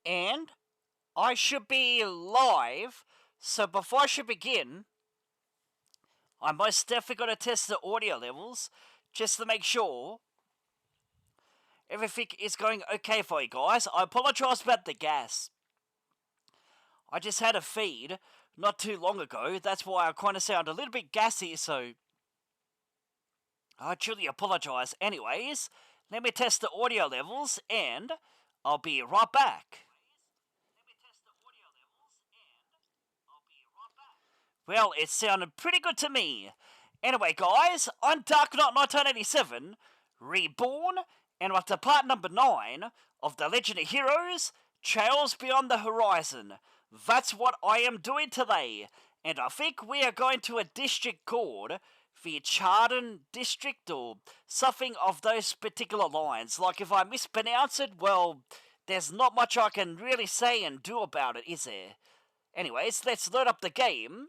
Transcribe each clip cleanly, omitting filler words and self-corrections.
And I should be live, so before I should begin, I'm most definitely going to test the audio levels just to make sure everything is going okay for you guys. I apologize about the gas. I just had a feed not too long ago, that's why I kind of sound a little bit gassy, so I truly apologize. Anyways, let me test the audio levels and I'll be right back. Well, it sounded pretty good to me. Anyway, guys, I'm Dark Knight 1987, reborn, and we're to part number 9 of The Legend of Heroes, Trails Beyond the Horizon. That's what I am doing today, and I think we are going to a district called the Chardon District or something of those particular lines. Like, if I mispronounce it, well, there's not much I can really say and do about it, is there? Anyways, let's load up the game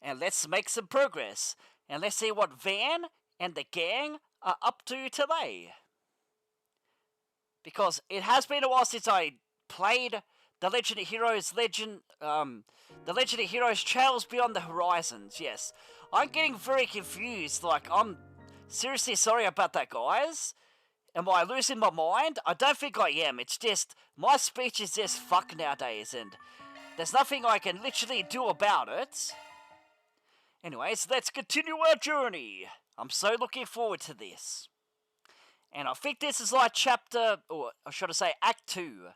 and let's make some progress. And let's see what Van and the gang are up to today. Because it has been a while since I played The Legend of Heroes The Legend of Heroes Trails Beyond the Horizons, yes. I'm getting very confused, like, I'm seriously sorry about that, guys. Am I losing my mind? I don't think I am, it's just, my speech is just fuck nowadays, and there's nothing I can literally do about it. Anyways, let's continue our journey. I'm so looking forward to this. And I think this is like chapter, or should I say act 2.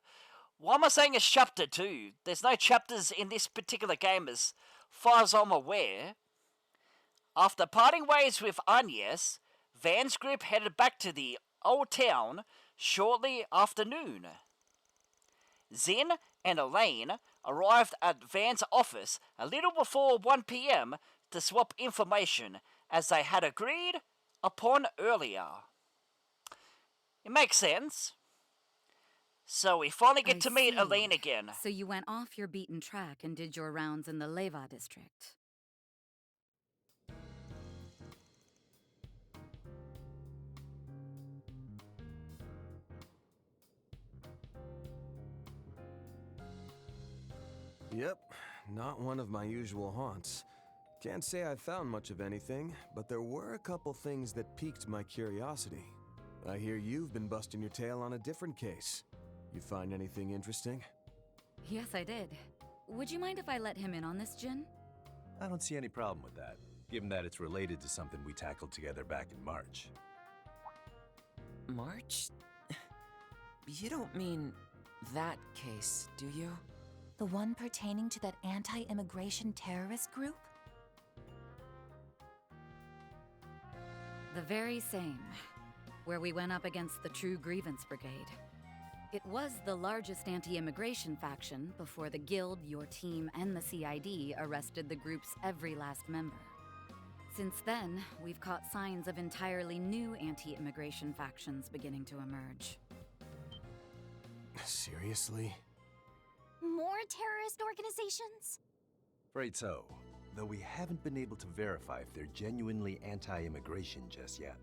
Why am I saying it's chapter 2? There's no chapters in this particular game as far as I'm aware. After parting ways with Agnes, Van's group headed back to the old town shortly after noon. Zin and Elaine arrived at Van's office a little before 1 p.m. to swap information as they had agreed upon earlier. It makes sense. So we finally get to meet Elaine again. So you went off your beaten track and did your rounds in the Leva district. Yep, not one of my usual haunts. Can't say I found much of anything, but there were a couple things that piqued my curiosity. I hear you've been busting your tail on a different case. You find anything interesting? Yes, I did. Would you mind if I let him in on this, Jin? I don't see any problem with that, given that it's related to something we tackled together back in March. March? You don't mean that case, do you? The one pertaining to that anti-immigration terrorist group? The very same. Where we went up against the True Grievance Brigade. It was the largest anti-immigration faction before the Guild, your team, and the CID arrested the group's every last member. Since then, we've caught signs of entirely new anti-immigration factions beginning to emerge. Seriously? More terrorist organizations? Afraid so, though we haven't been able to verify if they're genuinely anti-immigration just yet.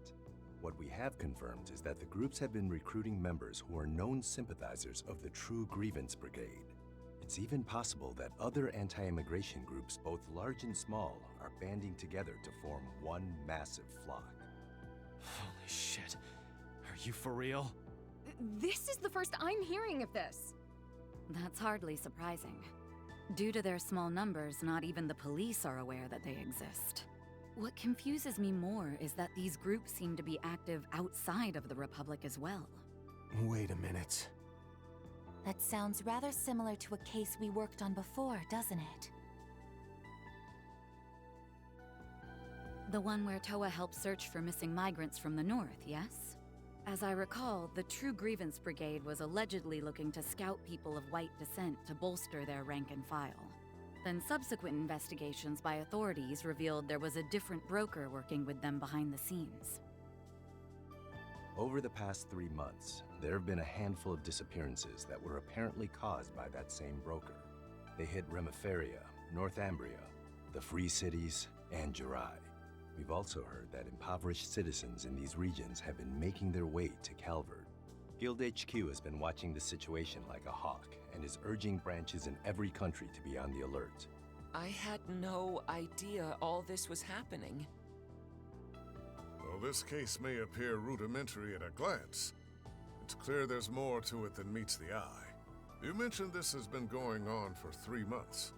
What we have confirmed is that the groups have been recruiting members who are known sympathizers of the True Grievance Brigade. It's even possible that other anti-immigration groups, both large and small, are banding together to form one massive flock. Holy shit. Are you for real? This is the first I'm hearing of this. That's hardly surprising. Due to their small numbers, not even the police are aware that they exist. What confuses me more is that these groups seem to be active outside of the Republic as well. Wait a minute. That sounds rather similar to a case we worked on before, doesn't it? The one where Toa helped search for missing migrants from the north, yes? As I recall, the True Grievance Brigade was allegedly looking to scout people of white descent to bolster their rank and file. Then subsequent investigations by authorities revealed there was a different broker working with them behind the scenes. Over the past 3 months, there have been a handful of disappearances that were apparently caused by that same broker. They hit Remiferia, Northumbria, the Free Cities, and Jirai. We've also heard that impoverished citizens in these regions have been making their way to Calvert. Guild HQ has been watching the situation like a hawk and is urging branches in every country to be on the alert. I had no idea all this was happening. Well, this case may appear rudimentary at a glance. It's clear there's more to it than meets the eye. You mentioned this has been going on for 3 months.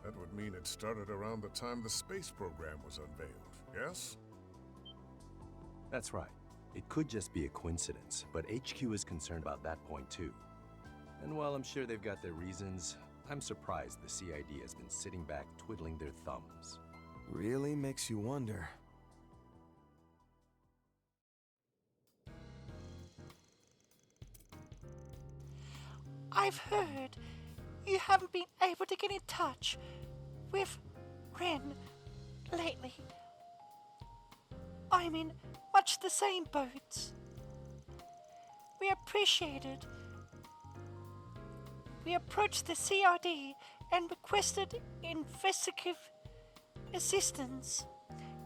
That would mean it started around the time the space program was unveiled, yes? That's right. It could just be a coincidence, but HQ is concerned about that point too. And while I'm sure they've got their reasons, I'm surprised the CID has been sitting back twiddling their thumbs. Really makes you wonder. I've heard you haven't been able to get in touch with Ren lately. I'm in much the same boat. We appreciated. We approached the CRD and requested investigative assistance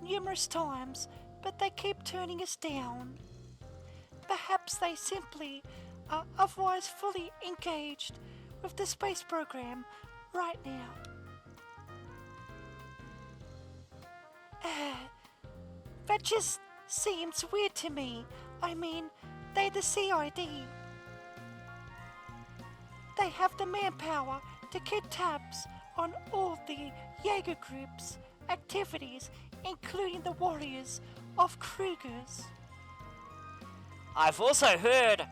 numerous times, but they keep turning us down. Perhaps they simply are otherwise fully engaged with the space program right now. That just seems weird to me. I mean, they're the CID. They have the manpower to keep tabs on all the Jaeger group's activities, including the Warriors of Krugers. I've also heard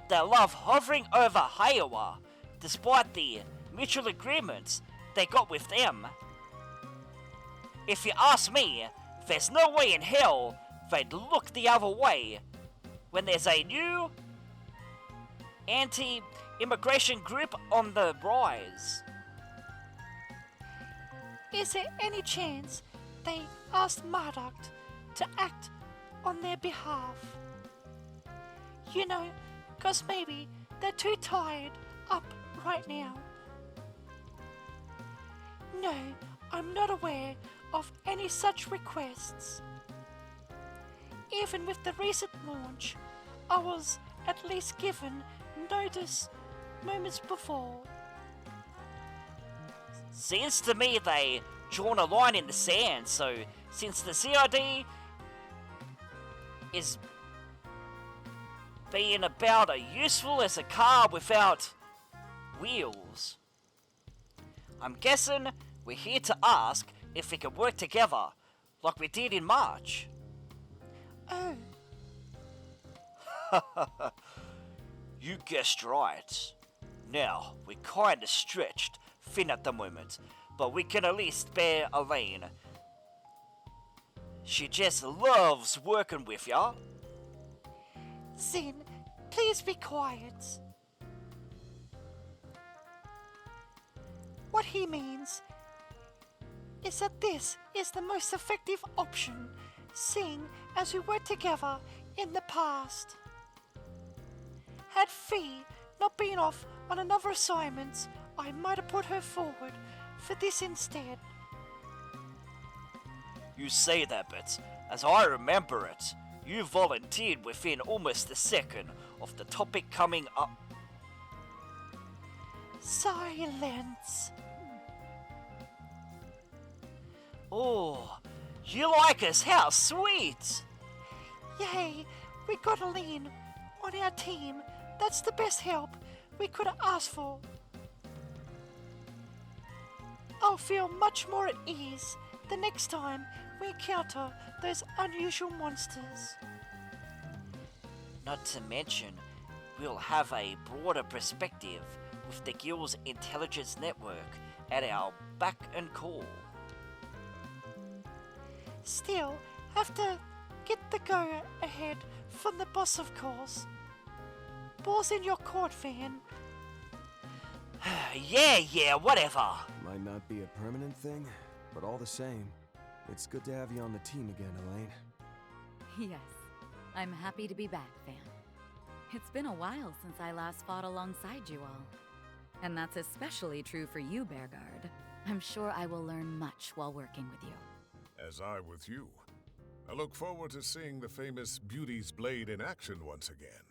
they love hovering over Iowa, despite the mutual agreements they got with them. If you ask me, there's no way in hell they'd look the other way when there's a new anti-immigration group on the rise. Is there any chance they asked Marduk to act on their behalf? You know, 'cause maybe they're too tired up right now. No, I'm not aware of any such requests. Even with the recent launch, I was at least given notice moments before. Seems to me they drawn a line in the sand, so since the CID is being about as useful as a car without wheels, I'm guessing we're here to ask if we can work together like we did in March. Oh. You guessed right. Now, we're kinda stretched thin at the moment, but we can at least spare Elaine. She just loves working with ya. Zin, please be quiet. What he means is that this is the most effective option, seeing as we worked together in the past. Had Fee not been off on another assignment, I might have put her forward for this instead. You say that, but as I remember it, you volunteered within almost a second of the topic coming up. Silence. Oh, you like us? How sweet! Yay, we got Aline on our team. That's the best help we could have asked for. I'll feel much more at ease the next time we encounter those unusual monsters. Not to mention, we'll have a broader perspective with the Guild's intelligence network at our beck and call. Still, have to get the go-ahead from the boss, of course. Balls in your court, Van. Yeah, whatever. Might not be a permanent thing, but all the same, it's good to have you on the team again, Elaine. Yes, I'm happy to be back, Van. It's been a while since I last fought alongside you all. And that's especially true for you, Bearguard. I'm sure I will learn much while working with you. As I with you. I look forward to seeing the famous Beauty's Blade in action once again.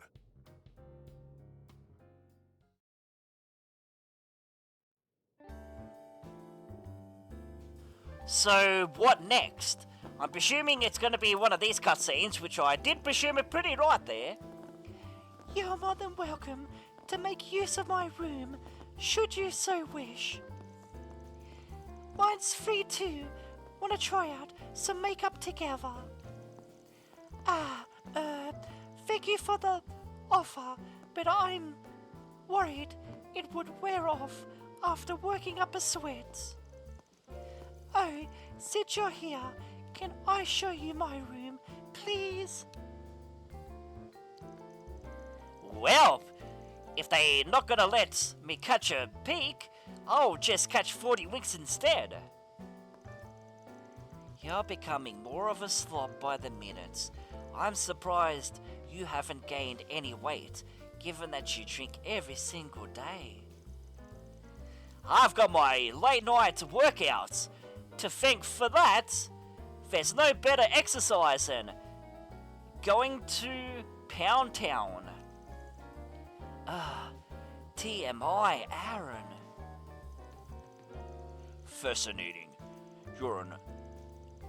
So, what next? I'm presuming it's going to be one of these cutscenes, which I did presume it pretty right there. You're more than welcome to make use of my room, should you so wish. Mine's free too. Want to try out some makeup together? Thank you for the offer, but I'm worried it would wear off after working up a sweat. Oh, since you're here, can I show you my room, please? Well, if they're not gonna let me catch a peek, I'll just catch 40 winks instead. You're becoming more of a slob by the minute. I'm surprised you haven't gained any weight, given that you drink every single day. I've got my late night workouts to thank for that. There's no better exercise than going to Pound Town. TMI, Aaron. Fascinating. You're an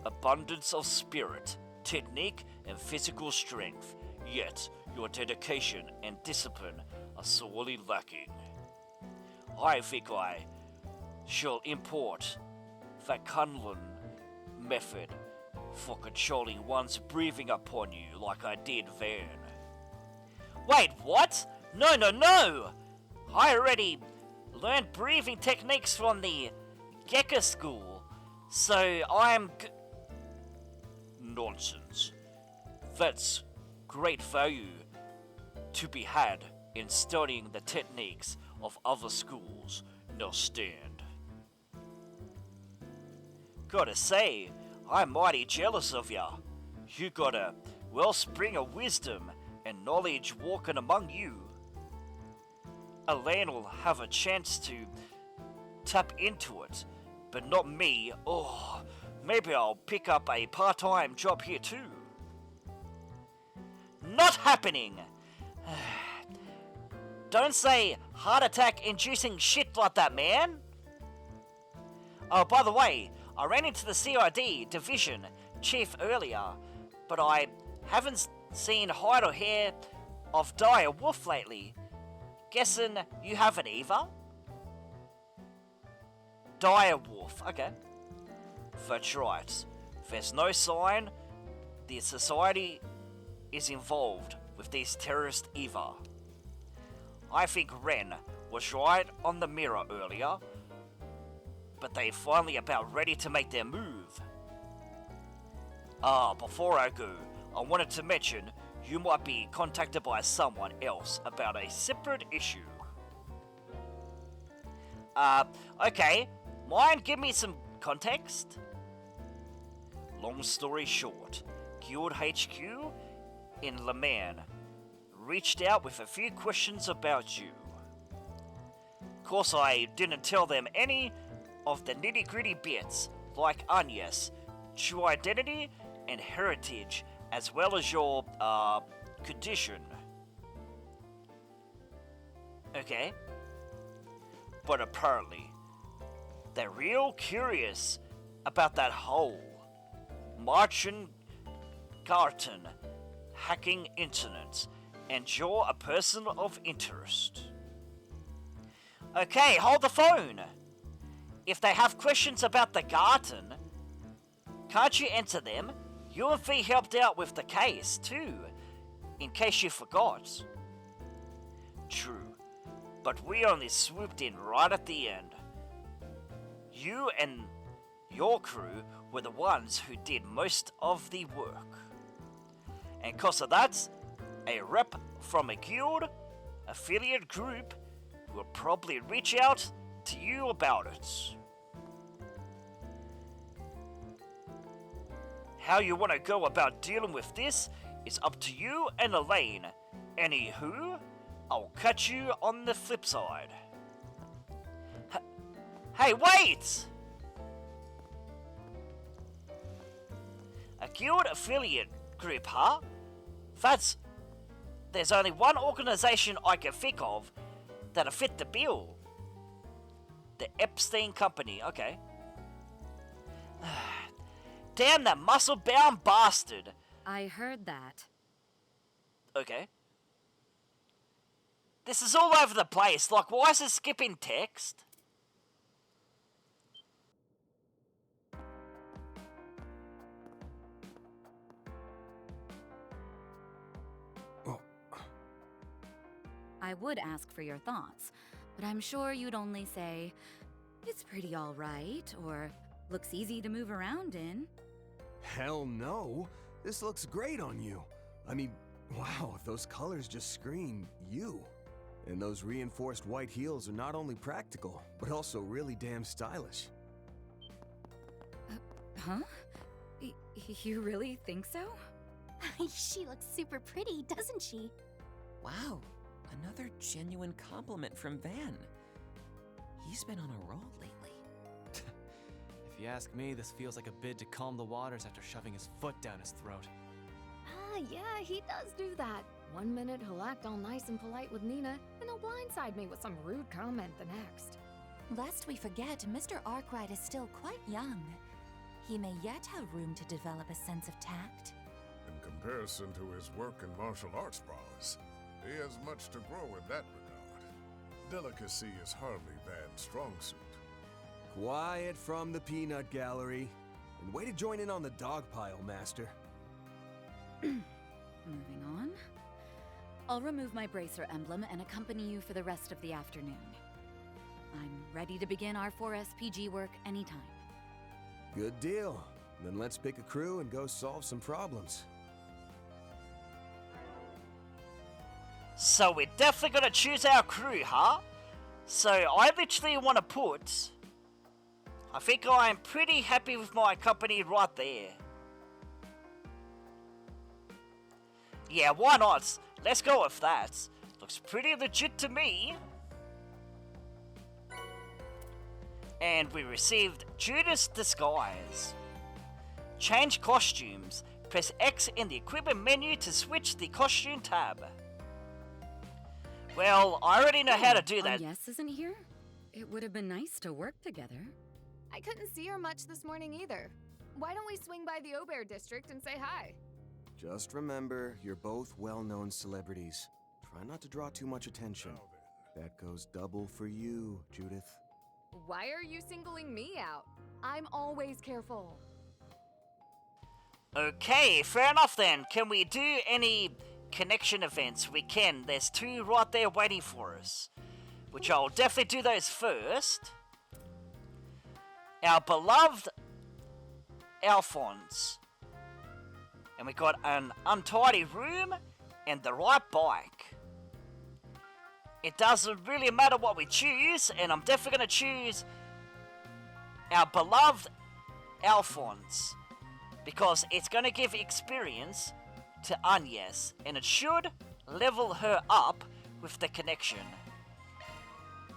abundance of spirit, technique, and physical strength, yet your dedication and discipline are sorely lacking. I think I shall import the Kunlun method for controlling one's breathing upon you like I did then. Wait, what? No! I already learned breathing techniques from the Gekka school, so I'm Nonsense. That's great value to be had in studying the techniques of other schools. Now stand. Gotta say, I'm mighty jealous of ya. You got a wellspring of wisdom and knowledge walking among you. Elaine will have a chance to tap into it, but not me. Oh, maybe I'll pick up a part-time job here too. Not happening! Don't say heart attack inducing shit like that, man! Oh, by the way, I ran into the CID division chief earlier, but I haven't seen hide or hair of Dire Wolf lately. Guessing you haven't either? Dire Wolf, okay. That's right. There's no sign the society is involved with these terrorists either. I think Ren was right on the mirror earlier, but they finally about ready to make their move. Before I go, I wanted to mention you might be contacted by someone else about a separate issue. Okay. Mind give me some context? Long story short, Guild HQ in Le Mans reached out with a few questions about you. Of course, I didn't tell them any of the nitty-gritty bits, like Agnes, true identity, and heritage, as well as your, condition. Okay. But apparently, they're real curious about that whole Martian Garten hacking incident, and you're a person of interest. Okay, hold the phone! If they have questions about the Garten, can't you answer them? UMV helped out with the case, too, in case you forgot. True, but we only swooped in right at the end. You and your crew were the ones who did most of the work. And cause of that, a rep from a guild, affiliate group, will probably reach out to you about it. How you want to go about dealing with this is up to you and Elaine. Anywho, I'll catch you on the flip side. Hey, wait! A guild affiliate group, huh? There's only one organization I can think of that'll fit the bill. The Epstein Company, okay. Damn that muscle-bound bastard. I heard that. Okay. This is all over the place. Like, why is it skipping text? I would ask for your thoughts, but I'm sure you'd only say, it's pretty alright, or looks easy to move around in. Hell no. This looks great on you. I mean, wow, those colors just scream you. And those reinforced white heels are not only practical, but also really damn stylish. Huh? You really think so? She looks super pretty, doesn't she? Wow, another genuine compliment from Van. He's been on a roll lately. If you ask me, this feels like a bid to calm the waters after shoving his foot down his throat. Yeah, he does do that. 1 minute he'll act all nice and polite with Nina, and he'll blindside me with some rude comment the next. Lest we forget, Mr. Arkwright is still quite young. He may yet have room to develop a sense of tact. In comparison to his work in martial arts prowess, he has much to grow in that regard. Delicacy is hardly Van's strong suit. Quiet from the peanut gallery. And way to join in on the dog pile, Master. Moving on. I'll remove my bracer emblem and accompany you for the rest of the afternoon. I'm ready to begin our 4SPG work anytime. Good deal. Then let's pick a crew and go solve some problems. So we're definitely gonna choose our crew, huh? So I literally want to put... I think I'm pretty happy with my company right there. Yeah, why not? Let's go with that. Looks pretty legit to me. And we received Judas Disguise. Change costumes. Press X in the equipment menu to switch the costume tab. Well, I already know how to do that. Yes, isn't here? It would have been nice to work together. I couldn't see her much this morning either. Why don't we swing by the Aubert district and say hi? Just remember, you're both well-known celebrities. Try not to draw too much attention. That goes double for you, Judith. Why are you singling me out? I'm always careful. Okay, fair enough then. Can we do any connection events? We can. There's 2 right there waiting for us. Which I'll definitely do those first. Our beloved Alphonse. And we got an untidy room and the right bike. It doesn't really matter what we choose, and I'm definitely going to choose our beloved Alphonse. Because it's going to give experience to Agnes, and it should level her up with the connection.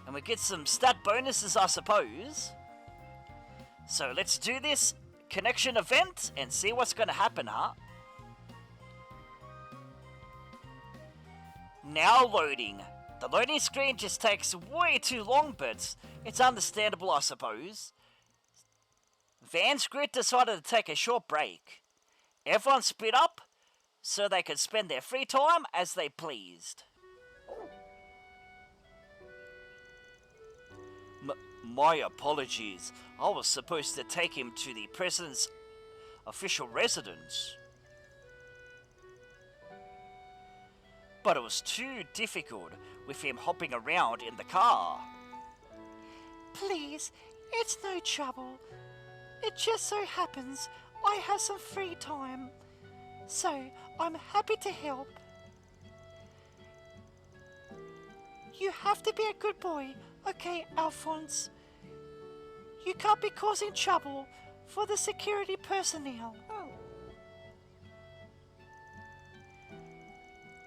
And we get some stat bonuses, I suppose. So let's do this connection event and see what's going to happen, huh? Now loading. The loading screen just takes way too long, but it's understandable, I suppose. Van's group decided to take a short break. Everyone split up so they could spend their free time as they pleased. My apologies. I was supposed to take him to the president's official residence. But it was too difficult with him hopping around in the car. Please, it's no trouble. It just so happens I have some free time, so I'm happy to help. You have to be a good boy, okay, Alphonse? You can't be causing trouble for the security personnel.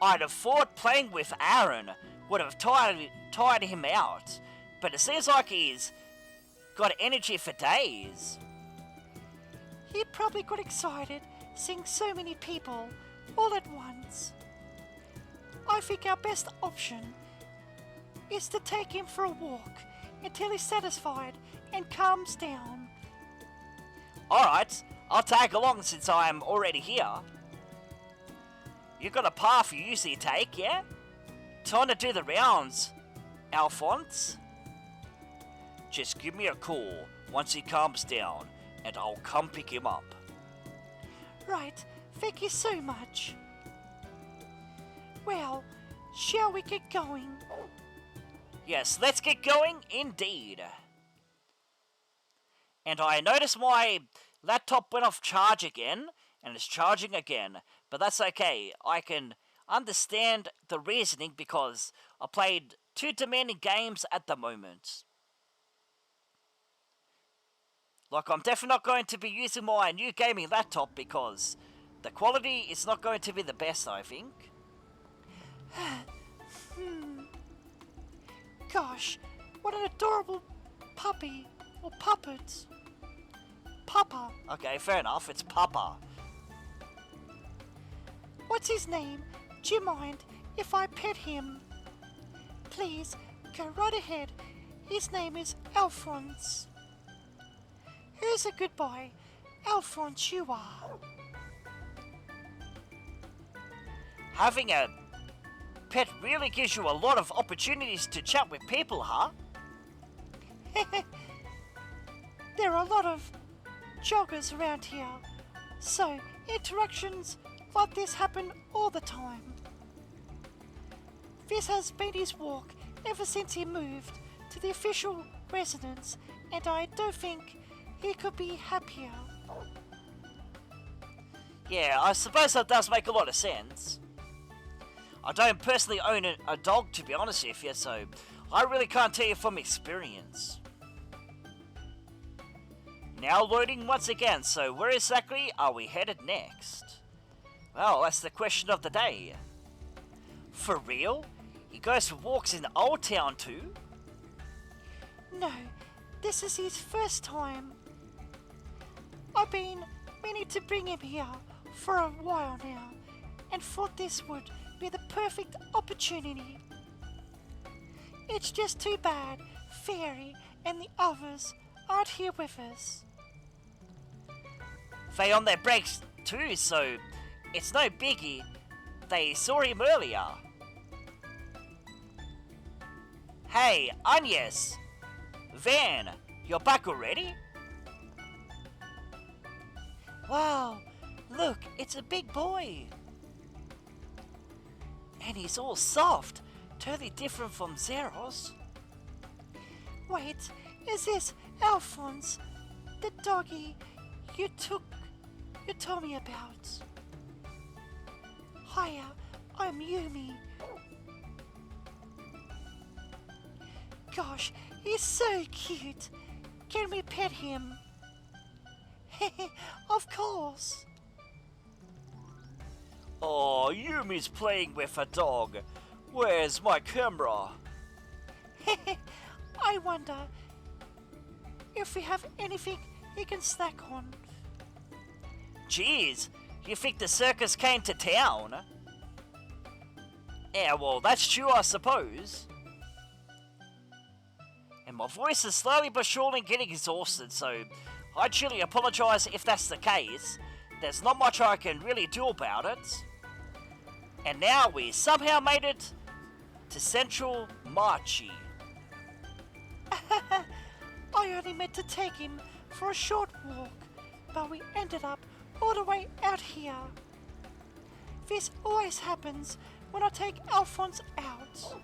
I'd have thought playing with Aaron would have tired him out, but it seems like he's got energy for days. He probably got excited seeing so many people all at once. I think our best option is to take him for a walk until he's satisfied and calms down. Alright, I'll tag along since I'm already here. You got a path you usually take, yeah? Time to do the rounds, Alphonse. Just give me a call once he calms down, and I'll come pick him up. Right, thank you so much. Well, shall we get going? Yes, let's get going indeed. And I noticed my laptop went off charge again, and it's charging again. But that's okay, I can understand the reasoning because I played 2 demanding games at the moment. Like, I'm definitely not going to be using my new gaming laptop because the quality is not going to be the best, I think. Gosh, what an adorable puppy or puppet. Papa. Okay, fair enough, it's Papa. What's his name? Do you mind if I pet him? Please, go right ahead. His name is Alphonse. Here's a goodbye. Alphonse, you are. Having a pet really gives you a lot of opportunities to chat with people, huh? There are a lot of joggers around here, so interactions like this happen all the time. This has been his walk ever since he moved to the official residence, and I don't think he could be happier. Yeah, I suppose that does make a lot of sense. I don't personally own a dog, to be honest with you, so I really can't tell you from experience. Now loading once again, so where exactly are we headed next? Well, that's the question of the day. For real? He goes for walks in Old Town too? No, this is his first time. I've been meaning to bring him here for a while now, and thought this would be the perfect opportunity. It's just too bad Fairy and the others aren't here with us. They on their breaks too, so it's no biggie. They saw him earlier. Hey, Agnes! Van, you're back already? Wow, look, it's a big boy. And he's all soft, totally different from Zeros. Wait, is this Alphonse, the doggy you told me about? Hiya, I'm Yumi. Gosh, he's so cute. Can we pet him? Of course. Oh, Yumi's playing with a dog. Where's my camera? I wonder if we have anything he can snack on. Jeez, you think the circus came to town? Yeah, well, that's true, I suppose. And my voice is slowly but surely getting exhausted, so I truly apologise if that's the case. There's not much I can really do about it. And now we somehow made it to Central Marchi. I only meant to take him for a short walk, but we ended up all the way out here. This always happens when I take Alphonse out.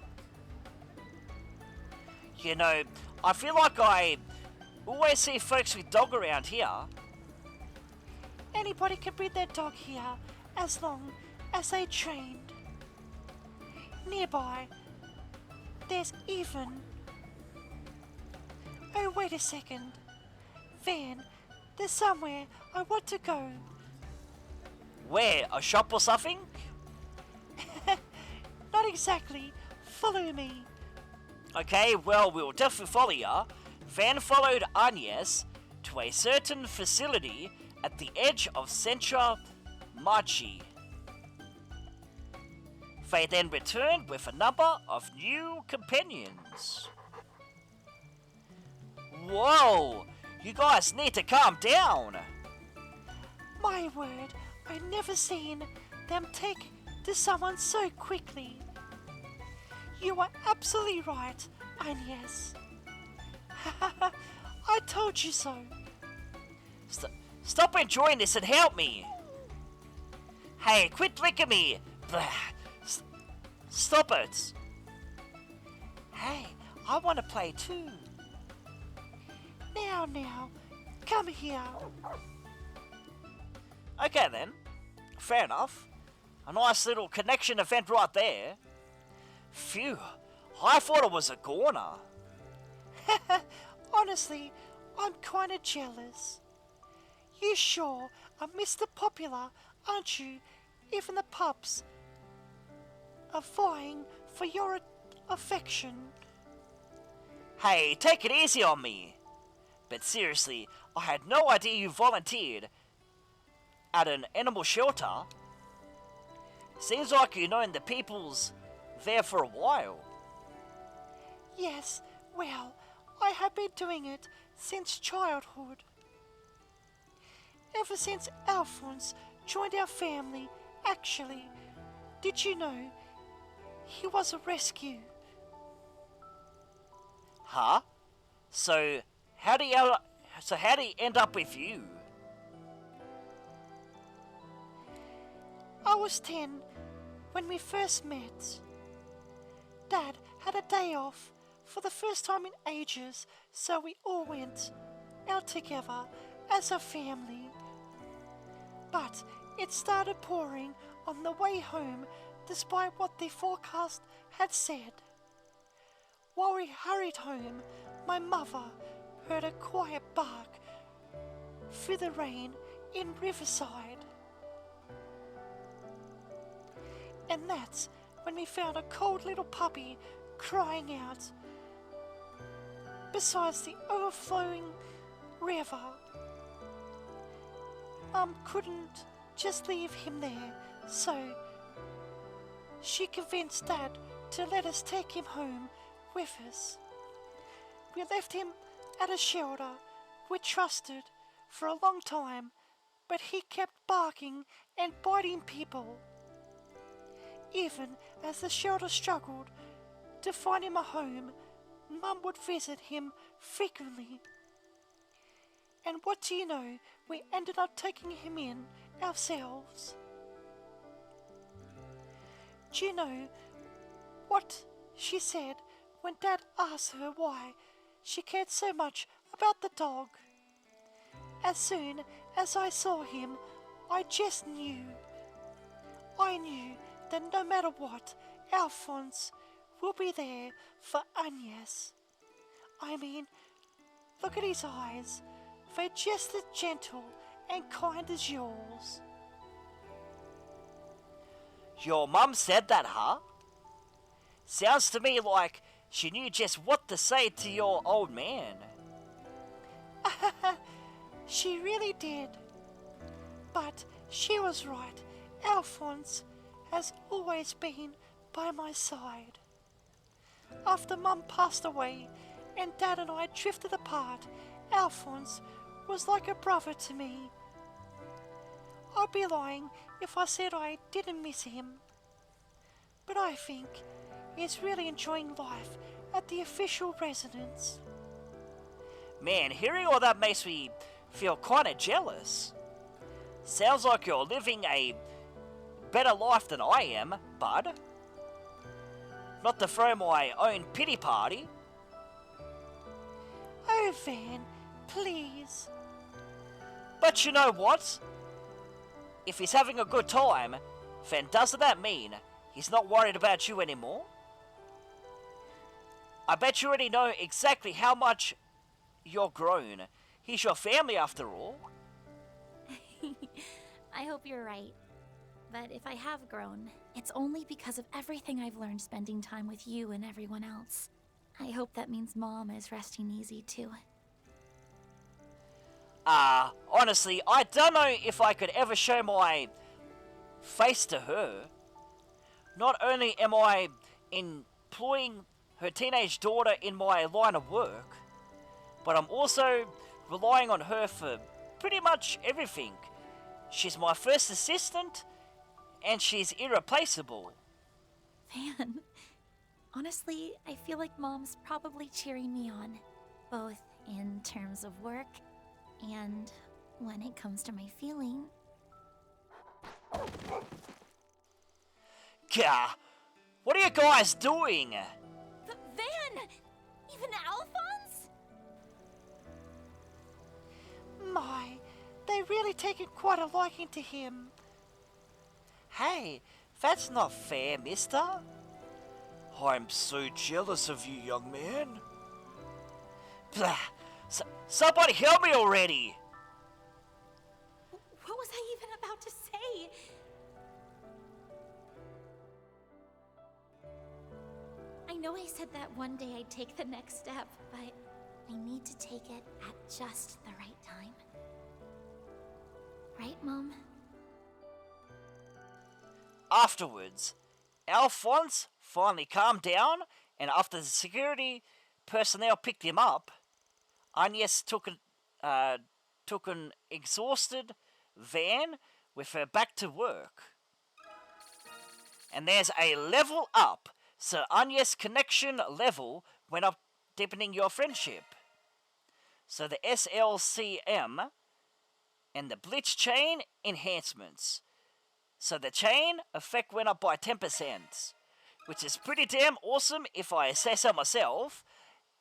You know, I feel like I always see folks with dog around here. Anybody can bring their dog here as long as they trained. Nearby, there's even... Oh, wait a second. Van, there's somewhere I want to go. Where? A shop or something? Not exactly. Follow me. Okay, well, we'll definitely follow ya. Van followed Agnes to a certain facility at the edge of Central Marchi. They then returned with a number of new companions. Whoa! You guys need to calm down. My word, I never seen them take to someone so quickly. You are absolutely right, Agnes. I told you so. Stop enjoying this and help me. Hey, quit licking me. Blah. Stop it. Hey, I want to play too. Now, come here. Okay then, fair enough. A nice little connection event right there. Phew, I thought it was a goner. Honestly, I'm kinda jealous. You sure are Mr. Popular, aren't you? Even the pups are vying for your affection. Hey, take it easy on me. But seriously, I had no idea you volunteered at an animal shelter. Seems like you've known the peoples there for a while. Yes, well, I have been doing it since childhood. Ever since Alphonse joined our family, actually. Did you know he was a rescue? Huh? So how do you end up with you? I was 10 when we first met. Dad had a day off for the first time in ages, so we all went out together as a family. But it started pouring on the way home despite what the forecast had said. While we hurried home, my mother heard a quiet bark through the rain in Riverside. And that's when we found a cold little puppy crying out besides the overflowing river. Mum couldn't just leave him there, so she convinced Dad to let us take him home with us. We left him at a shelter we trusted for a long time, but he kept barking and biting people. Even as the shelter struggled to find him a home, Mum would visit him frequently. And what do you know, we ended up taking him in ourselves. Do you know what she said when Dad asked her why she cared so much about the dog? As soon as I saw him, I just knew. I knew that no matter what, Alphonse will be there for Agnes. I mean, look at his eyes. They're just as gentle and kind as yours. Your mum said that, huh? Sounds to me like she knew just what to say to your old man. She really did. But she was right. Alphonse has always been by my side. After Mum passed away and Dad and I drifted apart, Alphonse was like a brother to me. I'd be lying if I said I didn't miss him. But I think he's really enjoying life at the official residence. Man, hearing all that makes me feel kinda jealous. Sounds like you're living a better life than I am, bud. Not to throw my own pity party. Oh, Van, please. But you know what? If he's having a good time, then doesn't that mean he's not worried about you anymore? I bet you already know exactly how much you're grown. He's your family after all. I hope you're right. But if I have grown, it's only because of everything I've learned spending time with you and everyone else. I hope that means Mom is resting easy too. Honestly, I don't know if I could ever show my face to her. Not only am I employing her teenage daughter in my line of work, but I'm also relying on her for pretty much everything. She's my first assistant, and she's irreplaceable. Van, honestly, I feel like Mom's probably cheering me on, both in terms of work and when it comes to my feeling. Gah! What are you guys doing? Van! Even Alphonse? My, they really taken quite a liking to him. Hey, that's not fair, mister. I'm so jealous of you, young man. Blah! Somebody help me already! What was I even about to say? I know I said that one day I'd take the next step, but I need to take it at just the right time. Right, Mom? Afterwards, Alphonse finally calmed down, and after the security personnel picked him up, Agnes took an exhausted Van with her back to work. And there's a level up, so Agnes' connection level went up, deepening your friendship. So the SLCM and the Blitz chain enhancements. So the chain effect went up by 10%, which is pretty damn awesome if I say so myself.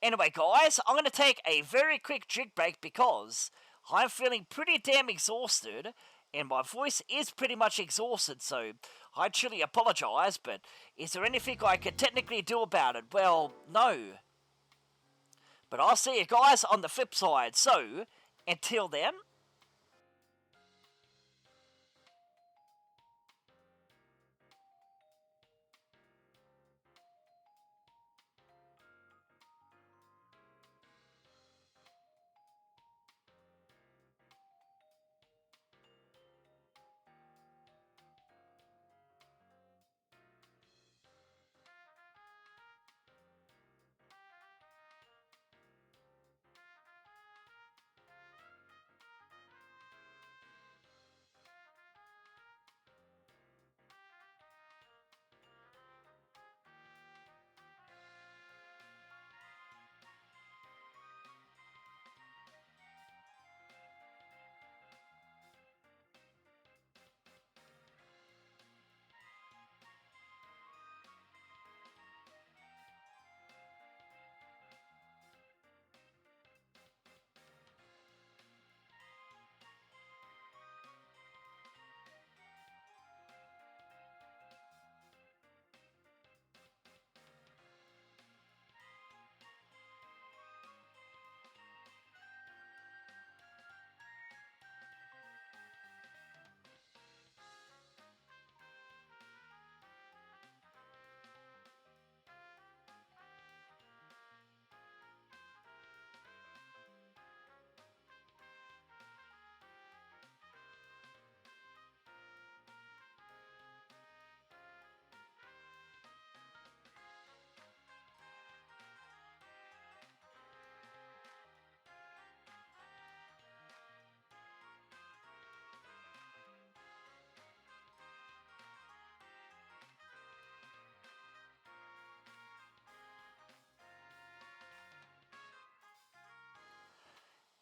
Anyway guys, I'm going to take a very quick drink break because I'm feeling pretty damn exhausted and my voice is pretty much exhausted, so I truly apologise, but is there anything I could technically do about it? Well, no. But I'll see you guys on the flip side, so until then...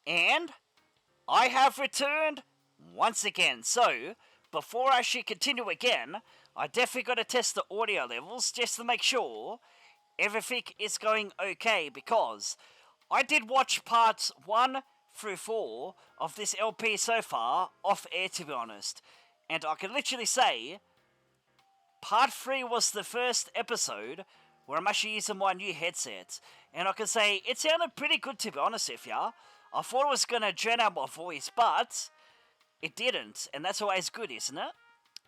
And I have returned once again. So, before I should continue again, I definitely got to test the audio levels just to make sure everything is going okay, because I did watch parts 1 through 4 of this LP so far off air, to be honest. And I can literally say part 3 was the first episode where I'm actually using my new headset. And I can say it sounded pretty good, to be honest with ya. I thought it was going to drown out my voice, but it didn't, and that's always good, isn't it?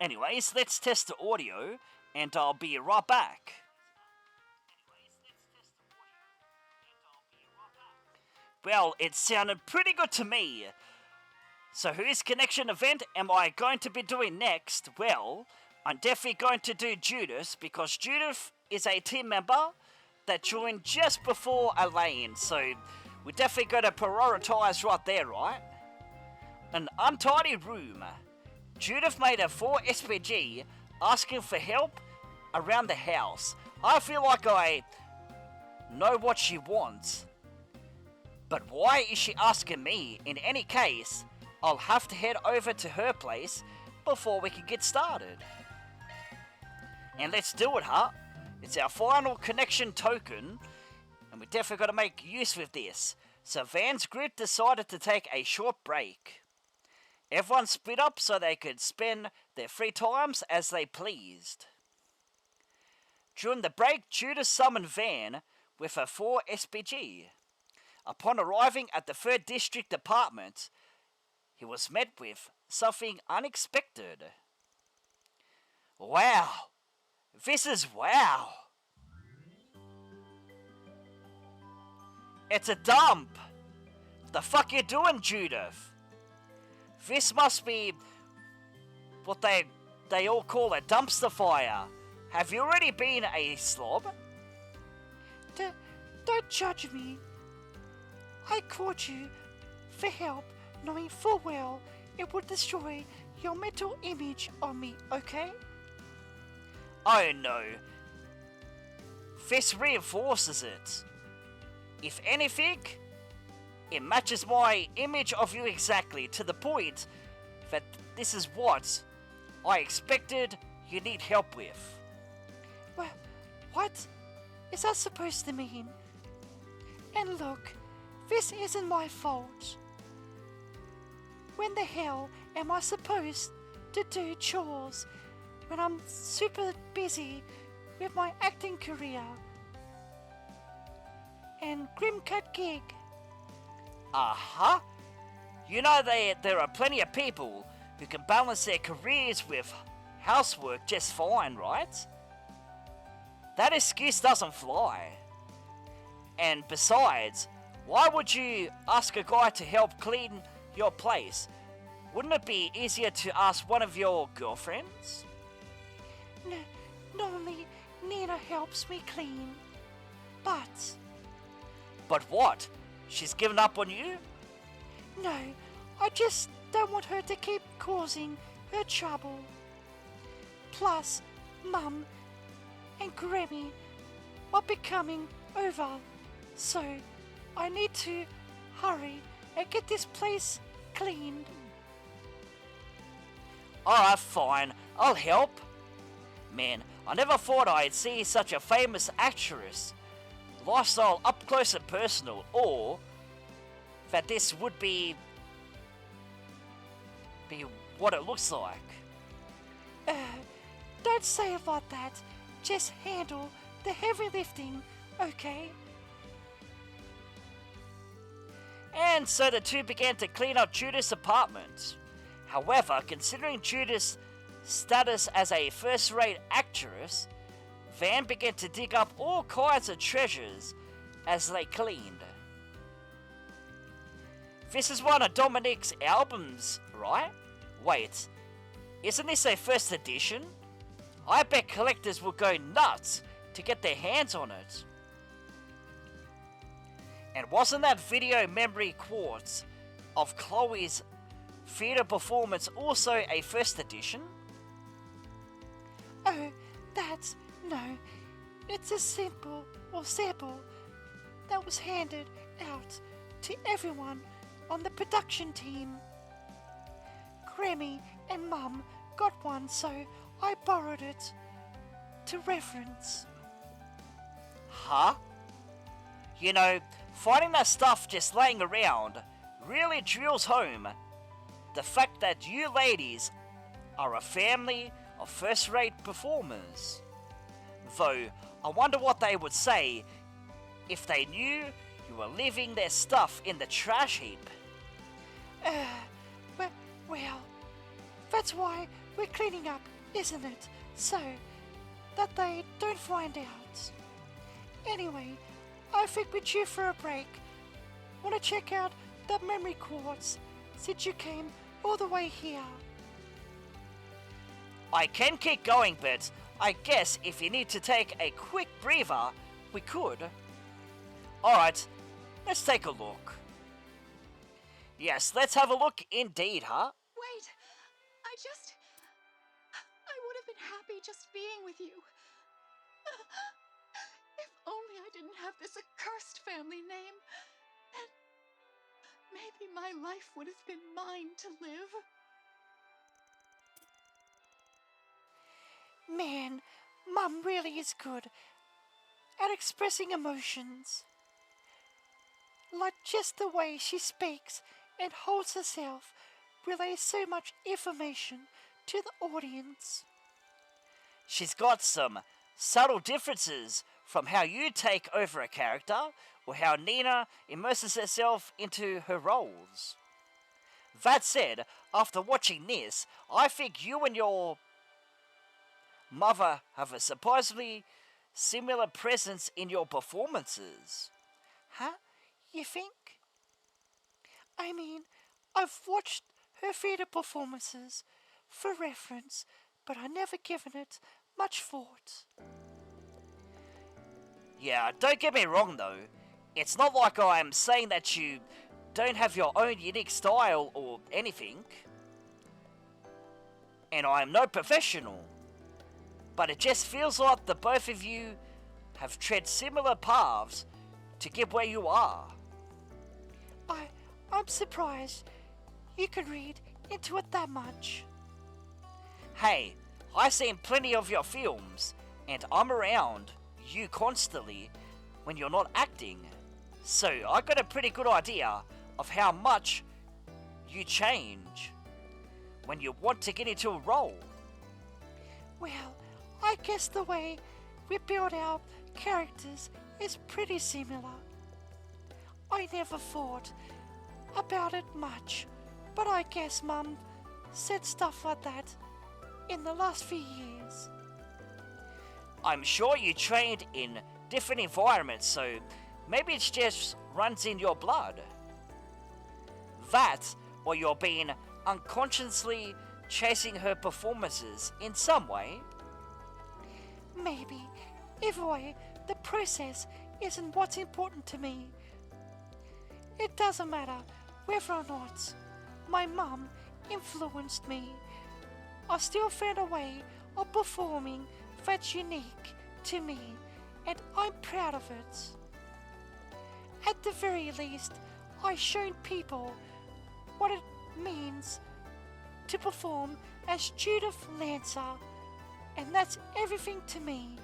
Anyways, let's test the audio, and I'll be right back. Well, it sounded pretty good to me. So whose connection event am I going to be doing next? Well, I'm definitely going to do Judith, because Judith is a team member that joined just before Elaine, so we definitely got to prioritize right there, right? An untidy room. Judith made a 4 SPG asking for help around the house. I feel like I know what she wants. But why is she asking me? In any case, I'll have to head over to her place before we can get started. And let's do it, huh? It's our final connection token, and we definitely got to make use of this. So Van's group decided to take a short break. Everyone split up so they could spend their free times as they pleased. During the break, Judith summoned Van with her 4 SPG. Upon arriving at the 3rd District Department, he was met with something unexpected. Wow! This is wow! It's a dump! The fuck you doing, Judith? This must be what they all call a dumpster fire. Have you already been a slob? Don't judge me. I called you for help, knowing full well it would destroy your mental image on me, okay? Oh no. This reinforces it. If anything, it matches my image of you exactly, to the point that this is what I expected you need help with. Well, what is that supposed to mean? And look, this isn't my fault. When the hell am I supposed to do chores when I'm super busy with my acting career and Grimcut gig? Uh-huh. You know there are plenty of people who can balance their careers with housework just fine, right? That excuse doesn't fly. And besides, why would you ask a guy to help clean your place? Wouldn't it be easier to ask one of your girlfriends? Normally, Nina helps me clean. But what? She's given up on you? no, I just don't want her to keep causing her trouble. Plus, Mum and Grammy are becoming over, so I need to hurry and get this place cleaned. Alright, fine. I'll help. Man, I never thought I'd see such a famous actress. Lifestyle up close and personal, or that this would be what it looks like. Don't say it like that. Just handle the heavy lifting, okay? And so the two began to clean up Judith's apartment. However, considering Judith's status as a first-rate actress, Van began to dig up all kinds of treasures as they cleaned. This is one of Dominique's albums, right? Wait, isn't this a first edition? I bet collectors will go nuts to get their hands on it. And wasn't that video memory quartz of Chloe's theatre performance also a first edition? Oh, no. It's a sample that was handed out to everyone on the production team. Grammy and Mum got one, so I borrowed it to reference. Huh? You know, finding that stuff just laying around really drills home the fact that you ladies are a family of first-rate performers. Though, I wonder what they would say if they knew you were leaving their stuff in the trash heap. Well, that's why we're cleaning up, isn't it? So that they don't find out. Anyway, I think we're due for a break. Want to check out that memory quartz since you came all the way here? I can keep going, but I guess if you need to take a quick breather, we could. Alright, Let's take a look. Yes, let's have a look indeed, huh? Wait, I would have been happy just being with you. If only I didn't have this accursed family name, then maybe my life would have been mine to live. Man, Mum really is good at expressing emotions. Like just the way she speaks and holds herself relays so much information to the audience. She's got some subtle differences from how you take over a character or how Nina immerses herself into her roles. That said, after watching this, I think you and your mother have a surprisingly similar presence in your performances. Huh? You think? I mean, I've watched her theatre performances for reference, but I've never given it much thought. Yeah, don't get me wrong though. It's not like I'm saying that you don't have your own unique style or anything. And I'm no professional. But it just feels like the both of you have tread similar paths to get where you are. I'm surprised you could read into it that much. Hey, I've seen plenty of your films, and I'm around you constantly when you're not acting. So I got a pretty good idea of how much you change when you want to get into a role. Well, I guess the way we build our characters is pretty similar. I never thought about it much, but I guess Mum said stuff like that in the last few years. I'm sure you trained in different environments, so maybe it just runs in your blood. That, or you're being unconsciously chasing her performances in some way. Maybe. Either way, the process isn't what's important to me. It doesn't matter whether or not my mum influenced me. I still found a way of performing that's unique to me, and I'm proud of it. At the very least, I've shown people what it means to perform as Judith Lancer, and that's everything to me.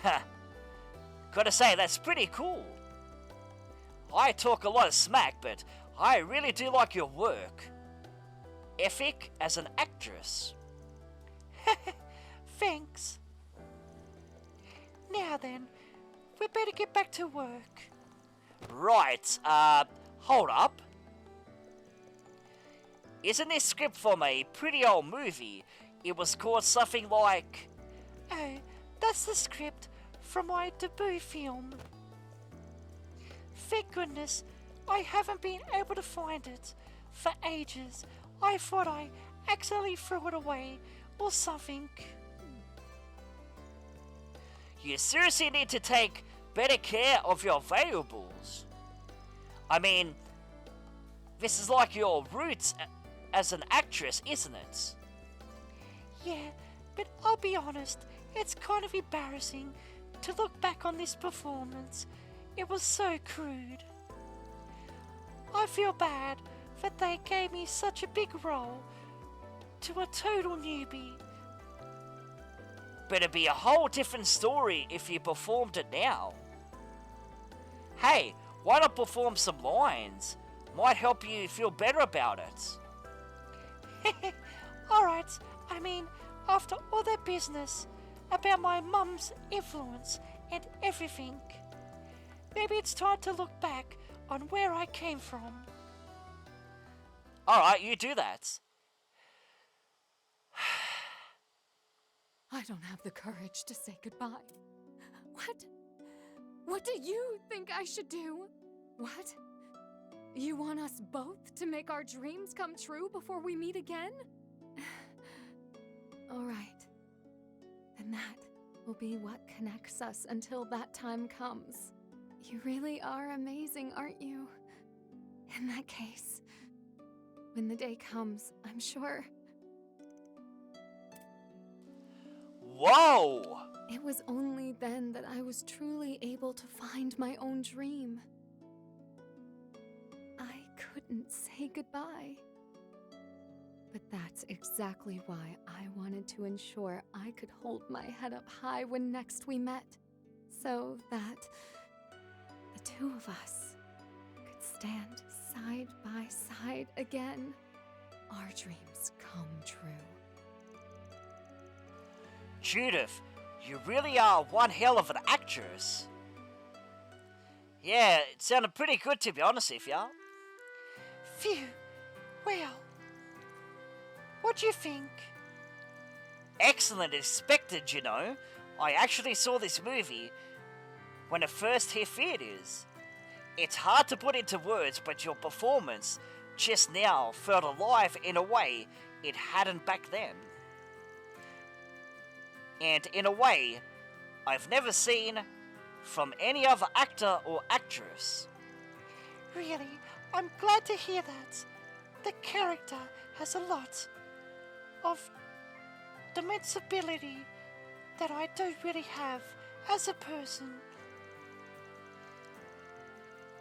Ha! Gotta say, that's pretty cool. I talk a lot of smack, but I really do like your work. Ethic as an actress. Thanks. Now then, we better get back to work. Right, hold up. Isn't this script from a pretty old movie? It was called something like... Oh, that's the script from my debut film. Thank goodness, I haven't been able to find it for ages. I thought I accidentally threw it away or something. You seriously need to take better care of your valuables. I mean, this is like your roots as an actress, isn't it? Yeah, but I'll be honest, it's kind of embarrassing to look back on this performance. It was so crude. I feel bad that they gave me such a big role to a total newbie. But it'd be a whole different story if you performed it now. Hey, why not perform some lines? Might help you feel better about it. Alright, I mean, after all that business about my mum's influence and everything, maybe it's time to look back on where I came from. Alright, you do that. I don't have the courage to say goodbye. What? What do you think I should do? What? You want us both to make our dreams come true before we meet again? All right. Then that will be what connects us until that time comes. You really are amazing, aren't you? In that case, when the day comes, I'm sure Whoa! it was only then that I was truly able to find my own dream. I couldn't say goodbye. But that's exactly why I wanted to ensure I could hold my head up high when next we met, so that the two of us could stand side by side again. Our dreams come true. Judith, you really are one hell of an actress. Yeah, it sounded pretty good to be honest with ya. Phew. Well, what do you think? Excellent as expected, you know. I actually saw this movie when it first hit theaters. It's hard to put into words, but your performance just now felt alive in a way it hadn't back then. And in a way I've never seen from any other actor or actress. Really, I'm glad to hear that. The character has a lot of dimensibility that I don't really have as a person.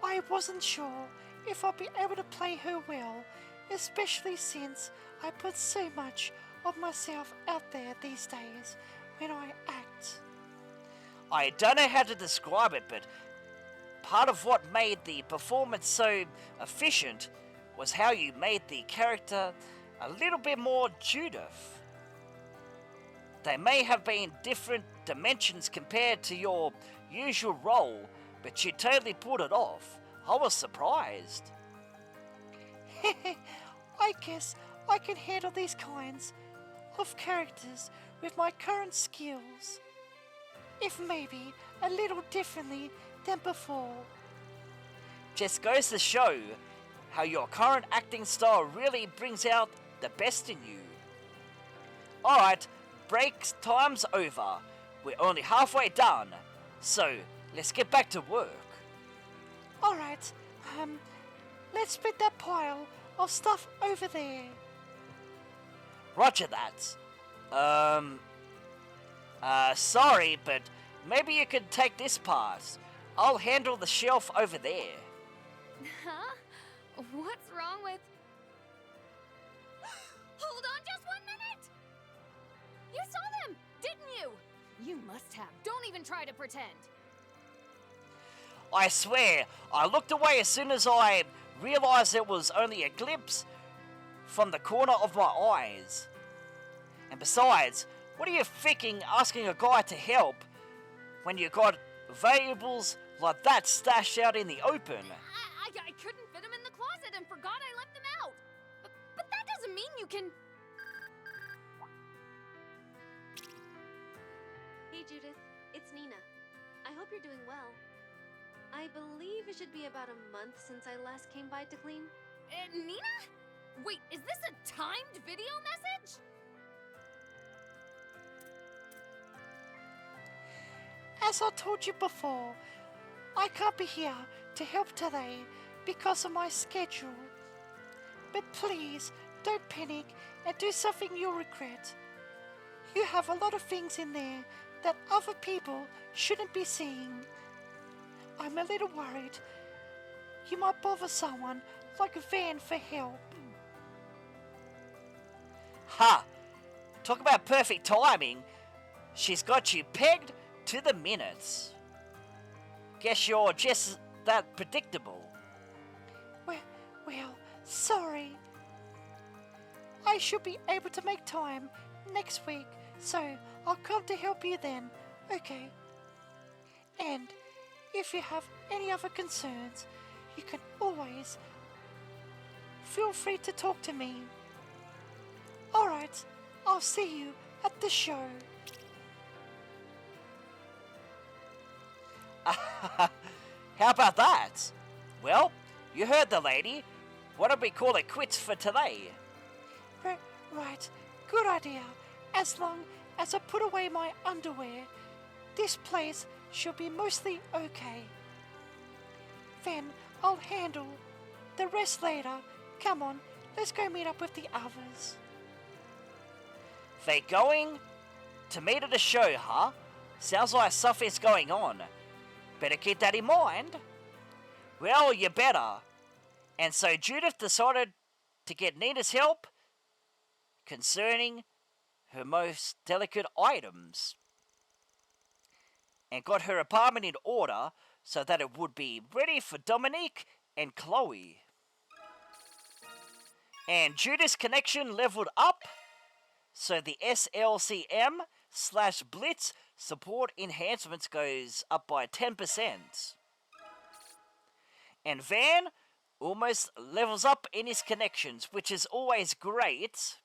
I wasn't sure if I'd be able to play her well, especially since I put so much of myself out there these days when I act. I don't know how to describe it, but part of what made the performance so efficient was how you made the character a little bit more Judith. They may have been different dimensions compared to your usual role, but you totally pulled it off. I was surprised. I guess I can handle these kinds of characters with my current skills, if maybe a little differently than before. Just goes to show how your current acting style really brings out the best in you. Alright, break time's over. We're only halfway done, so let's get back to work. Alright, let's split that pile of stuff over there. Roger that. Sorry, but maybe you could take this part. I'll handle the shelf over there. Huh? What's wrong with... Hold on just 1 minute! You saw them, didn't you? You must have. Don't even try to pretend. I swear, I looked away as soon as I realized it was only a glimpse from the corner of my eyes. And besides, what are you thinking asking a guy to help when you got valuables like that stashed out in the open? I couldn't fit them in the closet and forgot I left them out. But that doesn't mean you can... Hey Judith, it's Nina. I hope you're doing well. I believe it should be about a month since I last came by to clean. Nina? Wait, is this a timed video message? As I told you before, I can't be here to help today because of my schedule. But please, don't panic and do something you'll regret. You have a lot of things in there that other people shouldn't be seeing. I'm a little worried you might bother someone like Van for help. Ha! Talk about perfect timing. She's got you pegged to the minutes. Guess you're just that predictable. Well, sorry. I should be able to make time next week, so I'll come to help you then, okay? And if you have any other concerns, you can always feel free to talk to me. Alright, I'll see you at the show. How about that? Well, you heard the lady. Why don't we call it quits for today? Right, good idea. As long as I put away my underwear, this place should be mostly okay. Then I'll handle the rest later. Come on, let's go meet up with the others. They're going to meet at a show, huh? Sounds like stuff is going on. Better keep that in mind. Well, you better. And so Judith decided to get Nina's help concerning her most delicate items. And got her apartment in order so that it would be ready for Dominique and Chloe. And Judith's connection leveled up, so the SLCM/Blitz support enhancements goes up by 10%. And Van almost levels up in his connections, which is always great.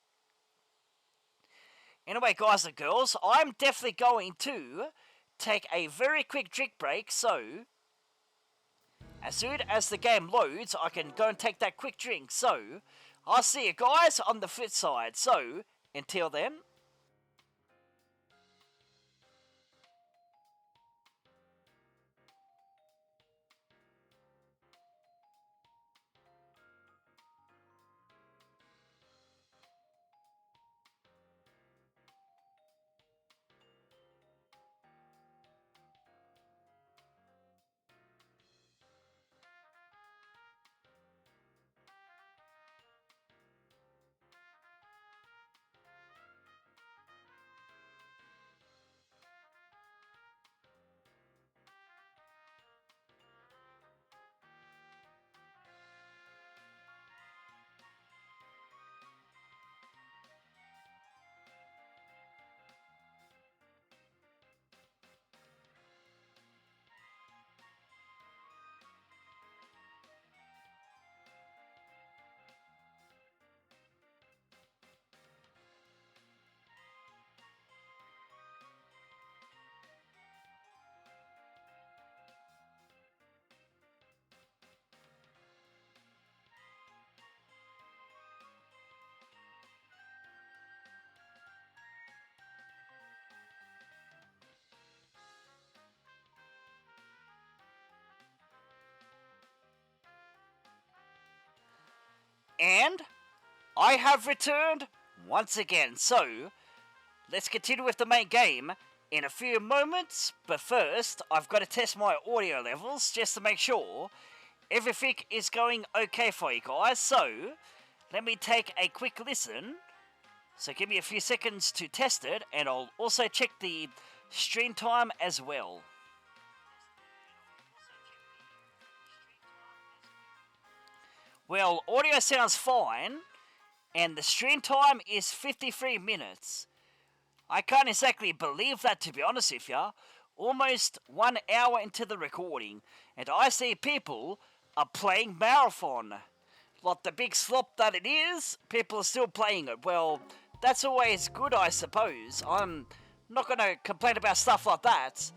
Anyway, guys and girls, I'm definitely going to take a very quick drink break, so as soon as the game loads, I can go and take that quick drink. So I'll see you guys on the flip side. So until then. And I have returned once again, so let's continue with the main game in a few moments, but first I've got to test my audio levels just to make sure everything is going okay for you guys. So let me take a quick listen, so give me a few seconds to test it, and I'll also check the stream time as well. Well, audio sounds fine, and the stream time is 53 minutes. I can't exactly believe that, to be honest with ya. Almost 1 hour into the recording, and I see people are playing Marathon. Like the big slop that it is, people are still playing it. Well, that's always good, I suppose. I'm not going to complain about stuff like that.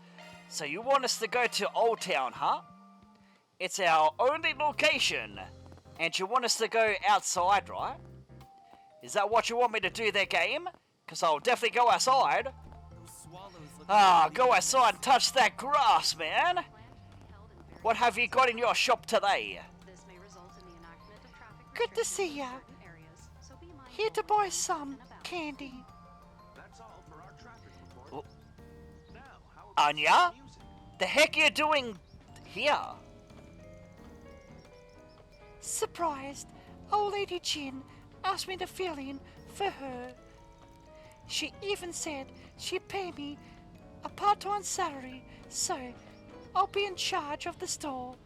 So you want us to go to Old Town, huh? It's our only location. And you want us to go outside, right? Is that what you want me to do there, game? Because I'll definitely go outside. Go outside and touch that grass, man. What have you got in your shop today? Good to see ya. Here to buy some candy. Anya? The heck are you doing here? Surprised, old Lady Jin asked me to fill in for her. She even said she'd pay me a part-time salary, so I'll be in charge of the store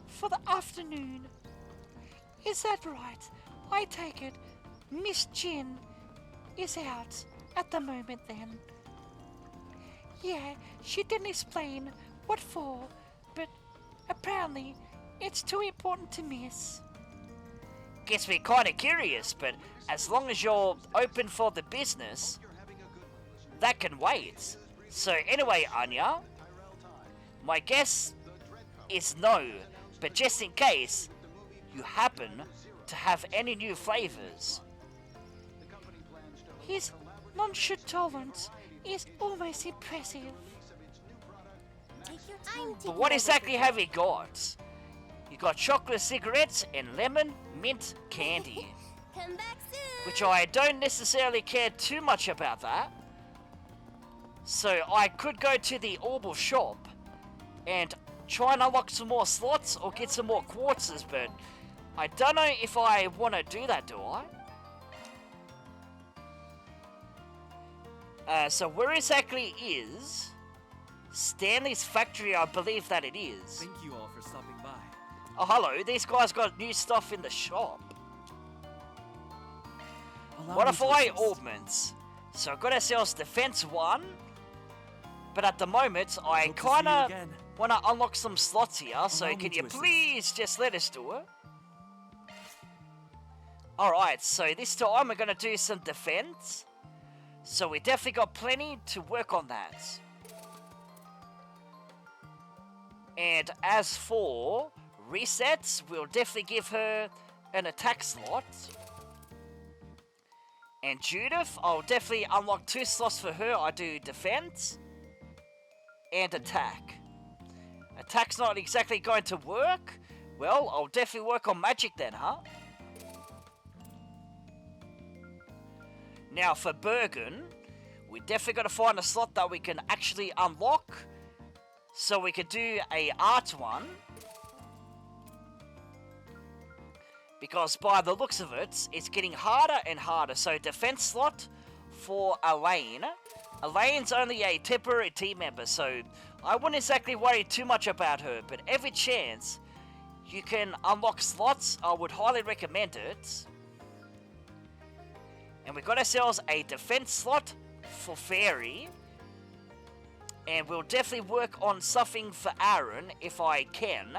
for the afternoon. Is that right? I take it Miss Jin is out at the moment then. Yeah, she didn't explain what for, but apparently it's too important to miss. Gets me kinda curious, but as long as you're open for the business, that can wait. So anyway, Anya, my guess is no, but just in case you happen to have any new flavors. His nonchalance is almost impressive. But what exactly have you got? You got chocolate cigarettes and lemon mint candy. Come back soon. Which I don't necessarily care too much about that. So I could go to the Orbital shop and try and unlock some more slots or get some more quartzes, but I don't know if I want to do that, do I? So where exactly is Stanley's factory? I believe that it is. Thank you all for stopping by. Oh, hello. These guys got new stuff in the shop. Modify augments. So I've got ourselves defense 1. But at the moment, I Hope to see you kinda again. wanna unlock some slots here, so Allow me can you to assist. please just let us do it? Alright, so this time we're gonna do some defense. So we definitely got plenty to work on that. And as for resets, we'll definitely give her an attack slot. And Judith, I'll definitely unlock 2 slots for her. I do defense and attack. Attack's not exactly going to work. Well, I'll definitely work on magic then, huh? Now for Bergen, we definitely got to find a slot that we can actually unlock. So we could do a art one. Because by the looks of it, it's getting harder and harder. So defense slot for Elaine. Elaine's only a temporary team member, so I wouldn't exactly worry too much about her. But every chance you can unlock slots, I would highly recommend it. And we got ourselves a defense slot for Fairy. And we'll definitely work on something for Aaron if I can.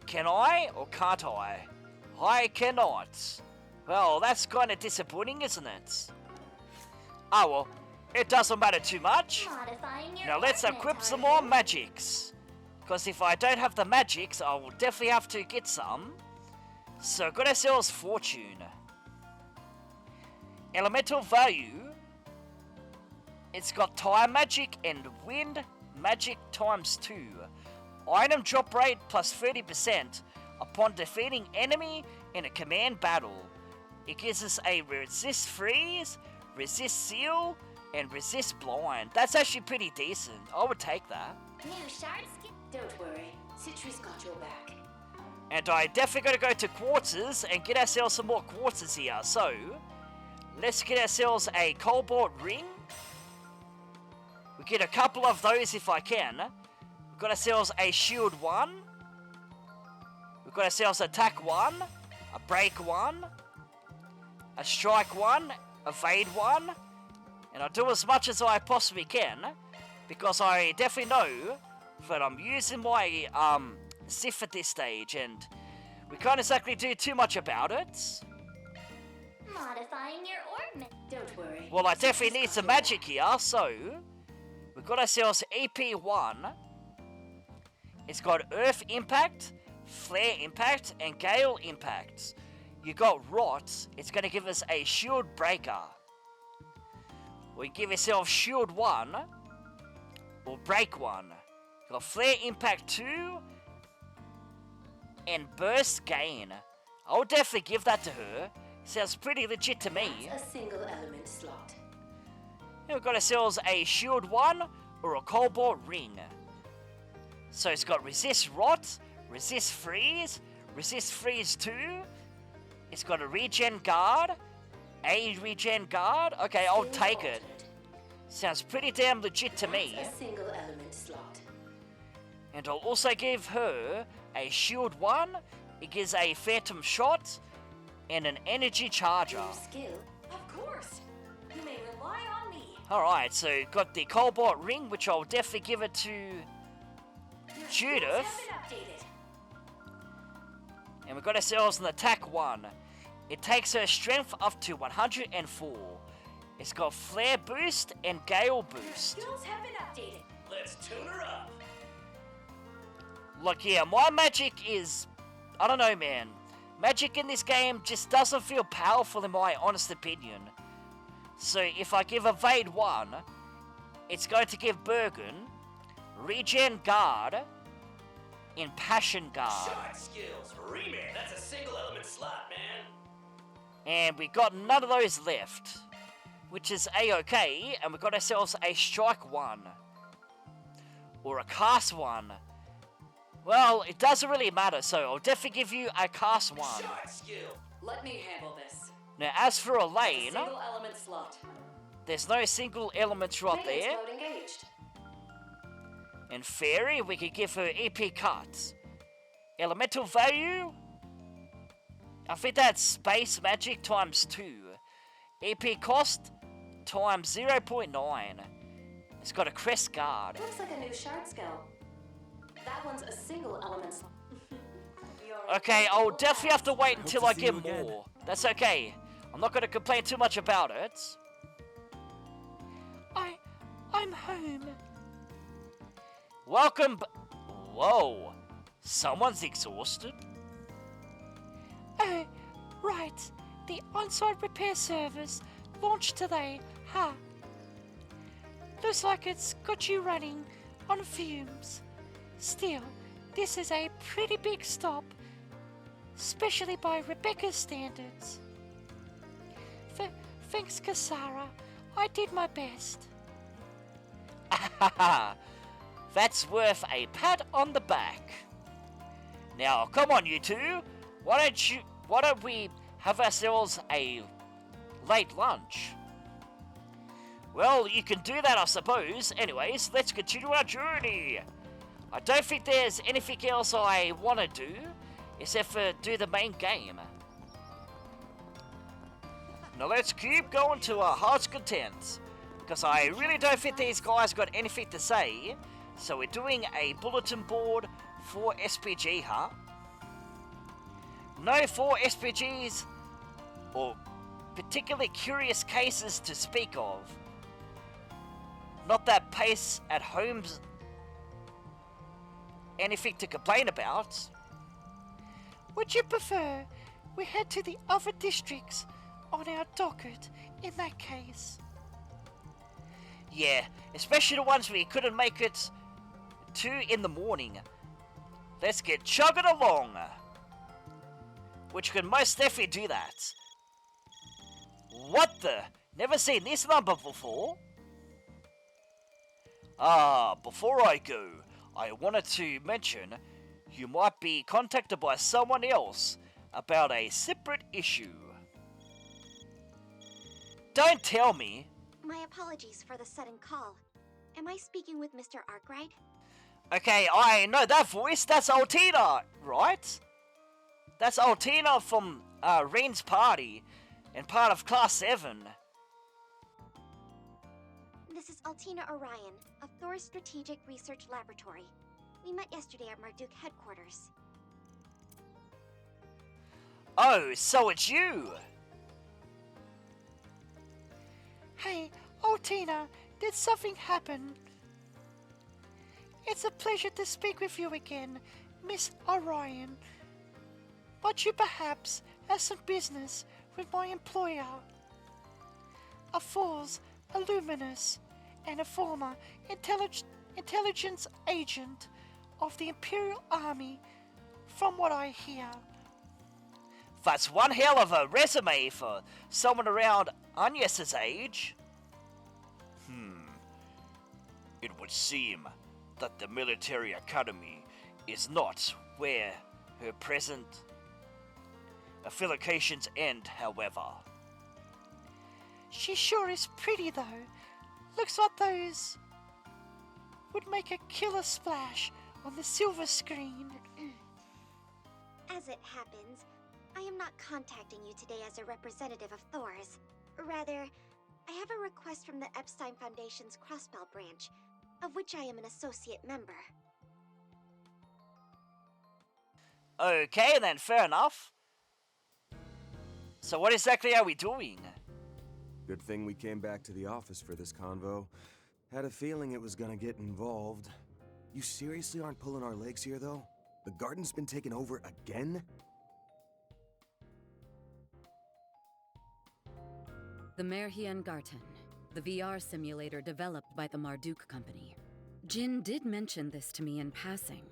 Can I or can't I? I cannot. Well, that's kind of disappointing, isn't it? Oh well, it doesn't matter too much. Now let's equip some more magics. Because if I don't have the magics, I will definitely have to get some. So got ourselves Fortune. Elemental value. It's got Time Magic and Wind Magic times 2. Item drop rate plus 30% upon defeating enemy in a command battle. It gives us a resist freeze, resist seal, and resist blind. That's actually pretty decent. I would take that. New shards? Don't worry. Citrus got your back. And I definitely gotta go to quartzes and get ourselves some more quartzes here. So, let's get ourselves a cobalt ring. We get a couple of those if I can. We've got ourselves a shield 1. We've got ourselves attack 1, a break 1, a strike 1, evade 1, and I'll do as much as I possibly can, because I definitely know that I'm using my Sif at this stage, and we can't exactly do too much about it. Modifying your ornament. Don't worry. Well, I definitely need some magic here, so we've got ourselves EP1. It's got Earth Impact, Flare Impact, and Gale Impact. You got Rot, it's going to give us a Shield Breaker. We give ourselves Shield 1, or Break 1. Got Flare Impact 2, and Burst Gain. I'll definitely give that to her. Sounds pretty legit to me. That's a single element slot. And we've got ourselves a Shield 1 or a Cobalt Ring. So it's got Resist Rot, Resist Freeze 2. It's got a Regen Guard, a Regen Guard. Okay, I'll take it. Sounds pretty damn legit to me. That's a single element slot. And I'll also give her a Shield 1. It gives a Phantom Shot and an Energy Charger. New skill? Of course. You may rely on me. Alright, so got the Cobalt Ring, which I'll definitely give it to Judith. And we've got ourselves an attack 1. It takes her strength up to 104. It's got Flare Boost and Gale Boost. Skills have been updated. Let's tune her up. Look, yeah, my magic is... I don't know, man. Magic in this game just doesn't feel powerful in my honest opinion. So if I give Evade 1, it's going to give Bergen Regen Guard, in Passion Guard. Shot skills. Remake. That's a single element slot, man. And we got none of those left, which is a-okay, and we got ourselves a Strike 1. Or a Cast 1. Well, it doesn't really matter, so I'll definitely give you a Cast 1. Shot skill. Let me handle this. Now, as for Elaine, Single element slot. there's no single elements right Maintenance there. mode engaged. And Fairy, we could give her EP cuts. Elemental value? I think that's Space Magic times 2. EP cost times 0.9. It's got a Crest Guard. Looks like a new shard skill. That one's a single element slot. Okay, I'll definitely have to wait until to I see get you again. more. That's okay. I'm not going to complain too much about it. I'm home. Welcome Whoa. Someone's exhausted? Oh, right. The on-site repair service launched today, huh? Looks like it's got you running on fumes. Still, this is a pretty big stop, especially by Rebecca's standards. Thanks, Kasara. I did my best. That's worth a pat on the back. Now, come on, you two. Why don't we have ourselves a late lunch? Well, you can do that, I suppose. Anyways, let's continue our journey. I don't think there's anything else I want to do, except for do the main game. Now let's keep going to our heart's content, because I really don't think these guys got anything to say. So we're doing a bulletin board for SPG, huh? No 4 SPGs or particularly curious cases to speak of. Not that Pace at home's anything to complain about. Would you prefer we head to the other districts on our docket in that case? Yeah, especially the ones we couldn't make it to in the morning. Let's get chugging along. Which can most definitely do that. What the? Never seen this number before. Before I go, I wanted to mention you might be contacted by someone else about a separate issue. Don't tell me. My apologies for the sudden call. Am I speaking with Mr. Arkwright? Okay, I know that voice. That's Altina, right? That's Altina from Rain's party and part of Class 7. This is Altina Orion of Thor's Strategic Research Laboratory. We met yesterday at Marduk headquarters. Oh, so it's you. Hey, Altina, did something happen? It's a pleasure to speak with you again, Miss Orion. But you perhaps have some business with my employer. A Force, a Luminous, and a former intelligence agent of the Imperial Army, from what I hear. That's one hell of a resume for someone around Agnes's age. It would seem that the military academy is not where her present affiliations end, however. She sure is pretty, though. Looks like those would make a killer splash on the silver screen. As it happens, I am not contacting you today as a representative of Thor's. Rather, I have a request from the Epstein Foundation's Crossbell branch, of which I am an associate member. Okay then, fair enough. So what exactly are we doing? Good thing we came back to the office for this convo. Had a feeling it was gonna get involved. You seriously aren't pulling our legs here, though? The garden's been taken over again? The Merhian Garten, the VR simulator developed by the Marduk Company. Jin did mention this to me in passing.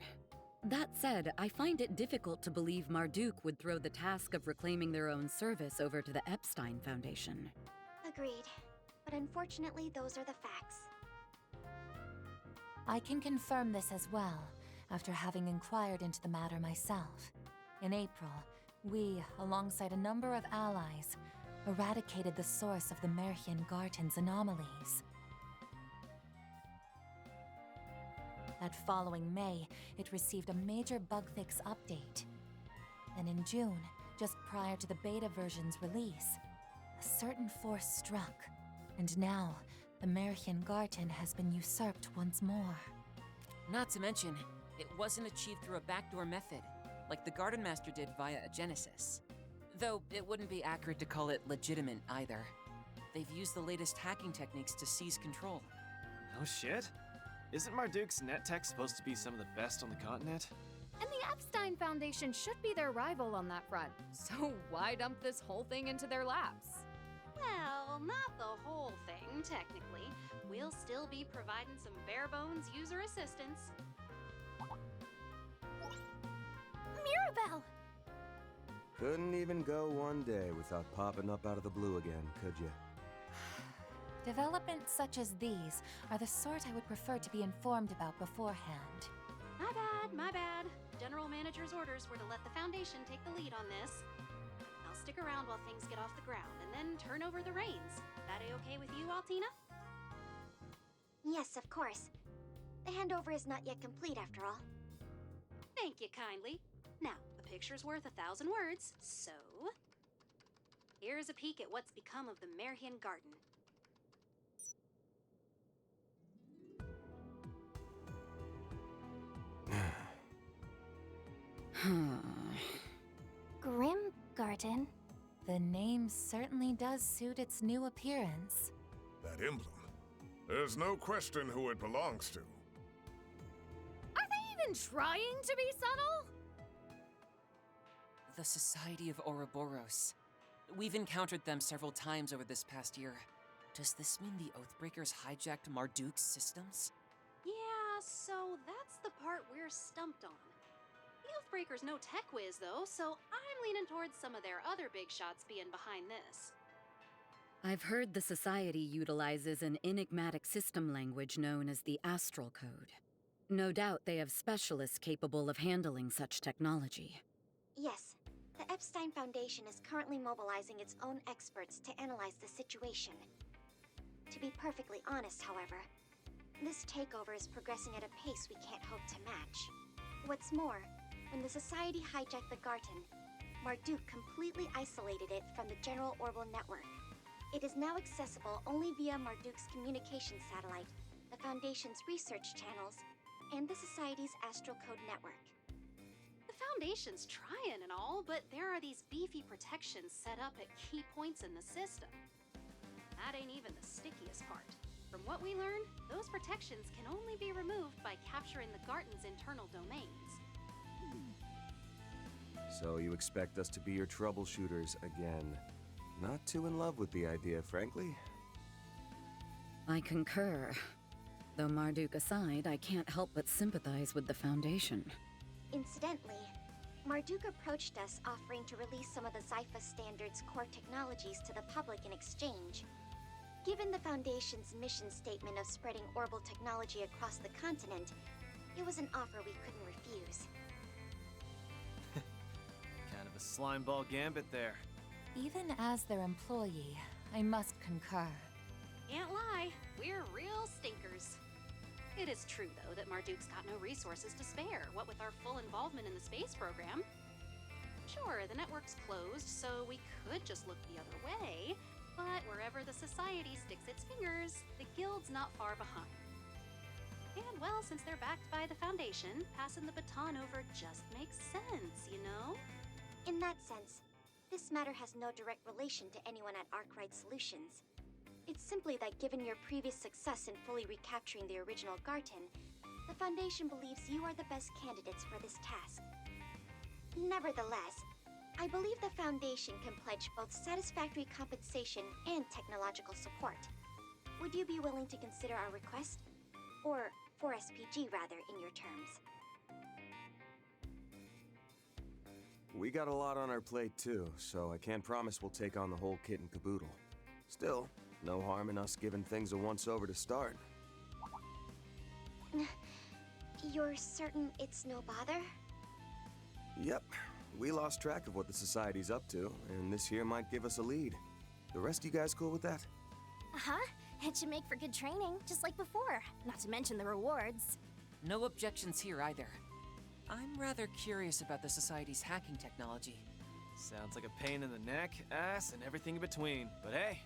That said, I find it difficult to believe Marduk would throw the task of reclaiming their own service over to the Epstein Foundation. Agreed. But unfortunately, those are the facts. I can confirm this as well, after having inquired into the matter myself. In April, we, alongside a number of allies, eradicated the source of the Merchian Garten's anomalies. That following May, it received a major bug fix update. And in June, just prior to the beta version's release, a certain force struck, and now the Merchian Garten has been usurped once more. Not to mention, it wasn't achieved through a backdoor method, like the Garden Master did via a Genesis. Though it wouldn't be accurate to call it legitimate either. They've used the latest hacking techniques to seize control. Oh shit? Isn't Marduk's net tech supposed to be some of the best on the continent? And the Epstein Foundation should be their rival on that front. So why dump this whole thing into their laps? Well, not the whole thing, technically. We'll still be providing some bare-bones user assistance. Mirabelle! Couldn't even go one day without popping up out of the blue again, could you? Developments such as these are the sort I would prefer to be informed about beforehand. My bad. General Manager's orders were to let the Foundation take the lead on this. I'll stick around while things get off the ground, and then turn over the reins. That a-okay with you, Altina? Yes, of course. The handover is not yet complete, after all. Thank you kindly. Now, a picture's worth 1,000 words, so... here's a peek at what's become of the Merchian Garden. Grimgarten? The name certainly does suit its new appearance. That emblem. There's no question who it belongs to. Are they even trying to be subtle? The Society of Ouroboros. We've encountered them several times over this past year. Does this mean the Oathbreakers hijacked Marduk's systems? Yeah, so that's the part we're stumped on. The Oathbreakers no tech whiz, though, so I'm leaning towards some of their other big shots being behind this. I've heard the Society utilizes an enigmatic system language known as the Astral Code. No doubt they have specialists capable of handling such technology. Yes, the Epstein Foundation is currently mobilizing its own experts to analyze the situation. To be perfectly honest, however, this takeover is progressing at a pace we can't hope to match. What's more, when the Society hijacked the Garten, Marduk completely isolated it from the general Orbital network. It is now accessible only via Marduk's communication satellite, the Foundation's research channels, and the Society's Astral Code network. The Foundation's trying and all, but there are these beefy protections set up at key points in the system. That ain't even the stickiest part. From what we learned, those protections can only be removed by capturing the Garten's internal domains. So you expect us to be your troubleshooters again. Not too in love with the idea, frankly. I concur. Though Marduk aside, I can't help but sympathize with the Foundation. Incidentally, Marduk approached us offering to release some of the Zypha Standard's core technologies to the public in exchange. Given the Foundation's mission statement of spreading orbital technology across the continent, it was an offer we couldn't refuse. Kind of a slimeball gambit there. Even as their employee, I must concur. Can't lie, we're real stinkers. It is true, though, that Marduk's got no resources to spare, what with our full involvement in the space program. Sure, the network's closed, so we could just look the other way, but wherever the Society sticks its fingers, the Guild's not far behind. And well, since they're backed by the Foundation, passing the baton over just makes sense, you know? In that sense, this matter has no direct relation to anyone at Arkwright Solutions. It's simply that given your previous success in fully recapturing the original Garten, the Foundation believes you are the best candidates for this task. Nevertheless, I believe the Foundation can pledge both satisfactory compensation and technological support. Would you be willing to consider our request? Or 4SPG, rather, in your terms. We got a lot on our plate too, so I can't promise we'll take on the whole kit and caboodle. Still, no harm in us giving things a once-over to start. You're certain it's no bother? Yep, we lost track of what the Society's up to, and this here might give us a lead. The rest of you guys cool with that? Uh-huh. It should make for good training, just like before. Not to mention the rewards. No objections here either. I'm rather curious about the Society's hacking technology. Sounds like a pain in the neck, ass, and everything in between. But hey,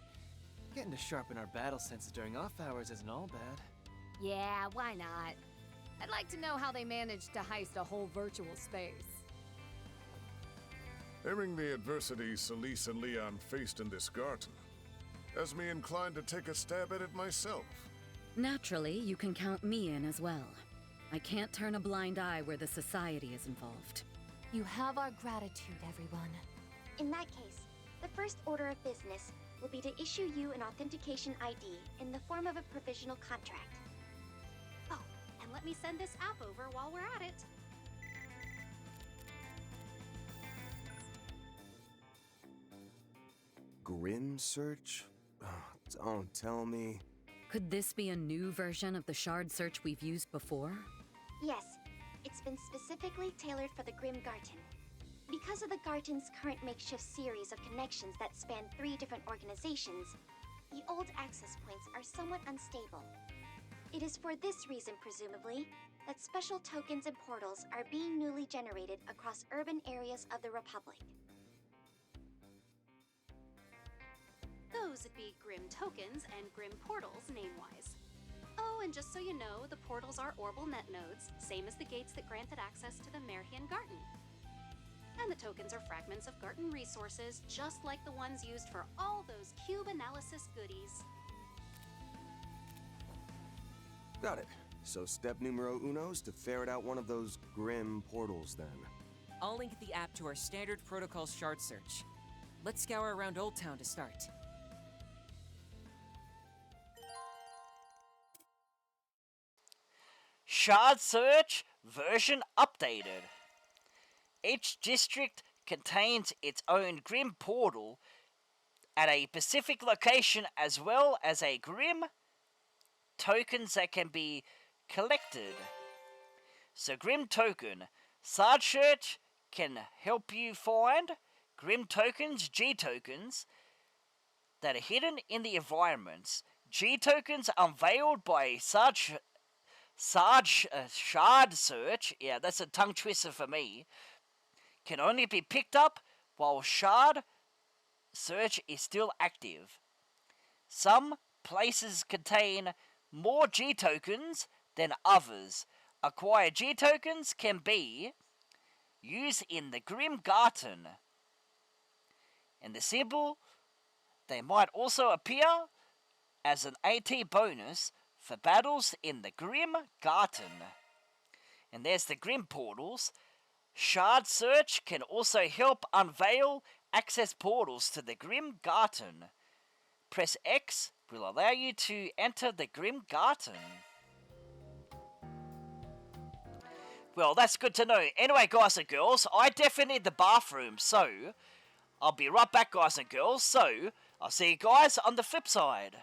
getting to sharpen our battle senses during off hours isn't all bad. Yeah, why not? I'd like to know how they managed to heist a whole virtual space. Hearing the adversity Celise and Leon faced in this garden has me inclined to take a stab at it myself. Naturally, you can count me in as well. I can't turn a blind eye where the Society is involved. You have our gratitude, everyone. In that case, the first order of business will be to issue you an authentication ID in the form of a provisional contract. Oh, and let me send this app over while we're at it. Grim Search? Oh, don't tell me. Could this be a new version of the shard search we've used before? Yes, it's been specifically tailored for the Grim Garten. Because of the Garten's current makeshift series of connections that span 3 different organizations, the old access points are somewhat unstable. It is for this reason, presumably, that special tokens and portals are being newly generated across urban areas of the Republic. Those would be Grim Tokens and Grim Portals, name-wise. Oh, and just so you know, the portals are Orbital Net nodes, same as the gates that granted access to the Merhian Garten. And the tokens are fragments of Garten resources, just like the ones used for all those cube analysis goodies. Got it. So step numero uno is to ferret out one of those Grim portals then. I'll link the app to our standard protocol shard search. Let's scour around Old Town to start. Shard Search version updated. Each district contains its own Grim portal at a specific location, as well as a Grim tokens that can be collected. So Grim token, Shard Search can help you find Grim tokens, G tokens, that are hidden in the environments. G tokens unveiled by Shard Search, yeah, that's a tongue twister for me, can only be picked up while Shard Search is still active. Some places contain more G tokens than others. Acquired G tokens can be used in the Grim Garten. And the symbol, they might also appear as an AT bonus for battles in the Grim Garten. And there's the Grim portals. Shard Search can also help unveil access portals to the Grim Garten. Press X will allow you to enter the Grim Garten. Well, that's good to know. Anyway, guys and girls, I definitely need the bathroom, so I'll be right back, guys and girls. So, I'll see you guys on the flip side.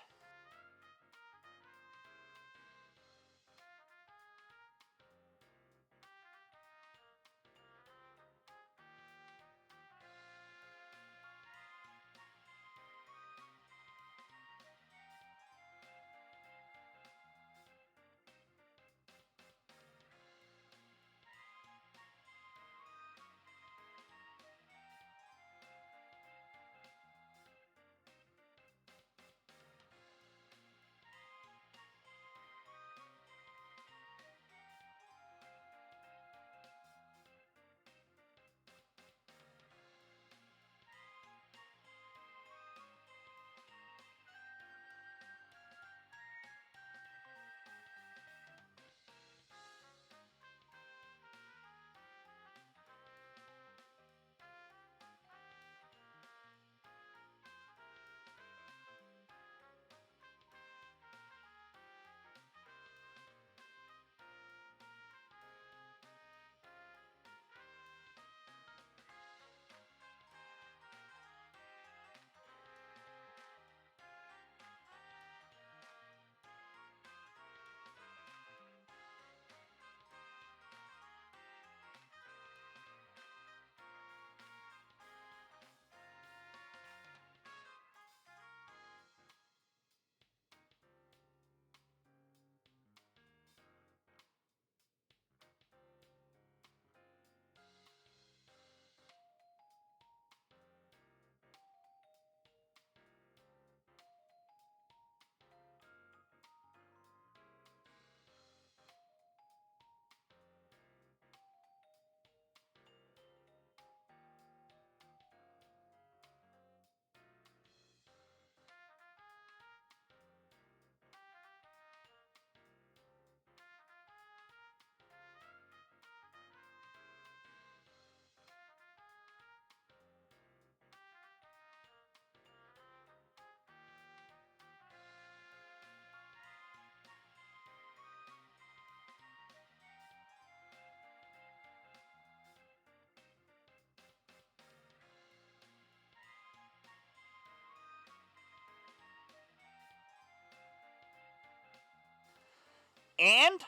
And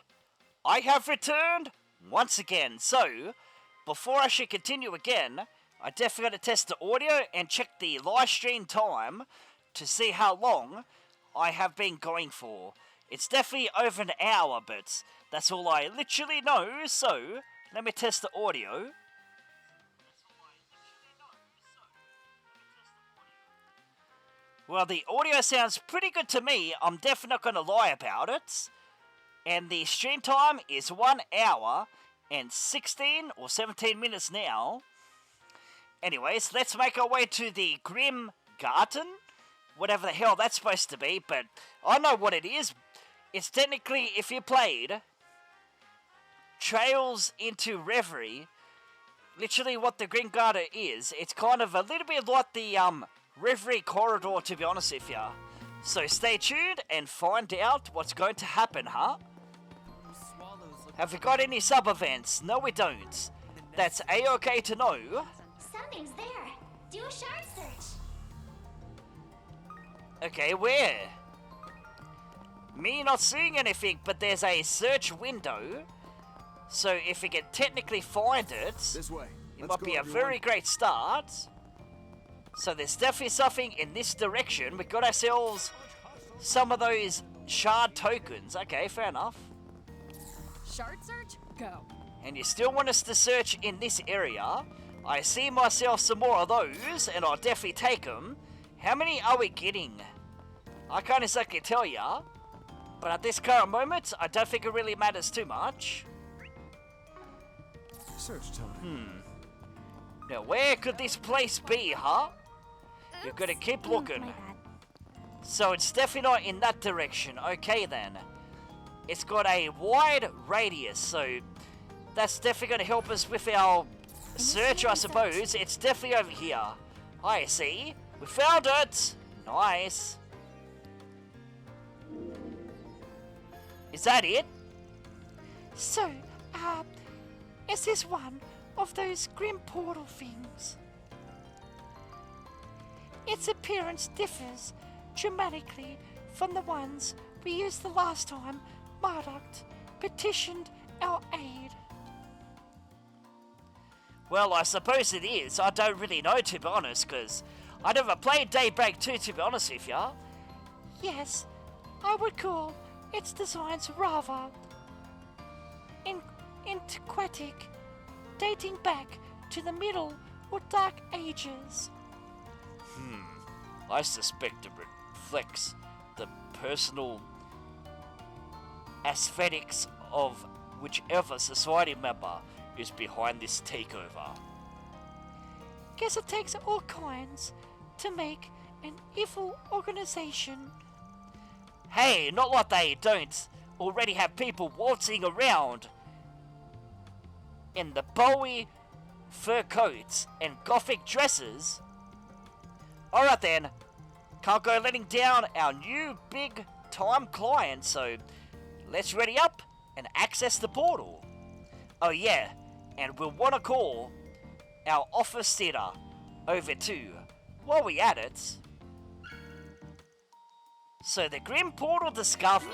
I have returned once again. So, before I should continue again, I definitely got to test the audio and check the live stream time to see how long I have been going for. It's definitely over an hour, but that's all I literally know. So, let me test the audio. Well, the audio sounds pretty good to me. I'm definitely not going to lie about it. And the stream time is 1 hour and 16 or 17 minutes now. Anyways, let's make our way to the Grim Garden. Whatever the hell that's supposed to be, but I know what it is. It's technically, if you played Trails into Reverie, literally what the Grim Garden is, it's kind of a little bit like the Reverie Corridor, to be honest with ya. So stay tuned and find out what's going to happen, huh? Have we got any sub-events? No, we don't. That's A-okay to know. Something's there. Do a shard search. Okay, where? Me not seeing anything, but there's a search window. So if we can technically find it, this way. It might be a very great start. So there's definitely something in this direction. We got ourselves some of those shard tokens. Okay, fair enough. Shard search? Go. And you still want us to search in this area. I see myself some more of those, and I'll definitely take them. How many are we getting? I can't exactly tell ya. But at this current moment, I don't think it really matters too much. Search time. Now, where could this place be, huh? You've got to keep looking. So it's definitely not in that direction. Okay, then. It's got a wide radius, so that's definitely going to help us with our search, I suppose. It's definitely over here. I see. We found it. Nice. Is that it? So, is this one of those grim portal things? Its appearance differs dramatically from the ones we used the last time Marduk petitioned our aid. Well, I suppose it is. I don't really know, to be honest, because I never played Daybreak 2, to be honest with ya. Yes, I would call its designs rather antiquated, dating back to the Middle or Dark Ages. I suspect it reflects the personal aesthetics of whichever society member is behind this takeover. Guess it takes all kinds to make an evil organization. Hey, not like they don't already have people waltzing around in the Bowie fur coats and gothic dresses. Alright then, can't go letting down our new big time client, so let's ready up and access the portal. Oh yeah, and we'll want to call our office sitter over too, while we at it. So the Grim Portal discovered,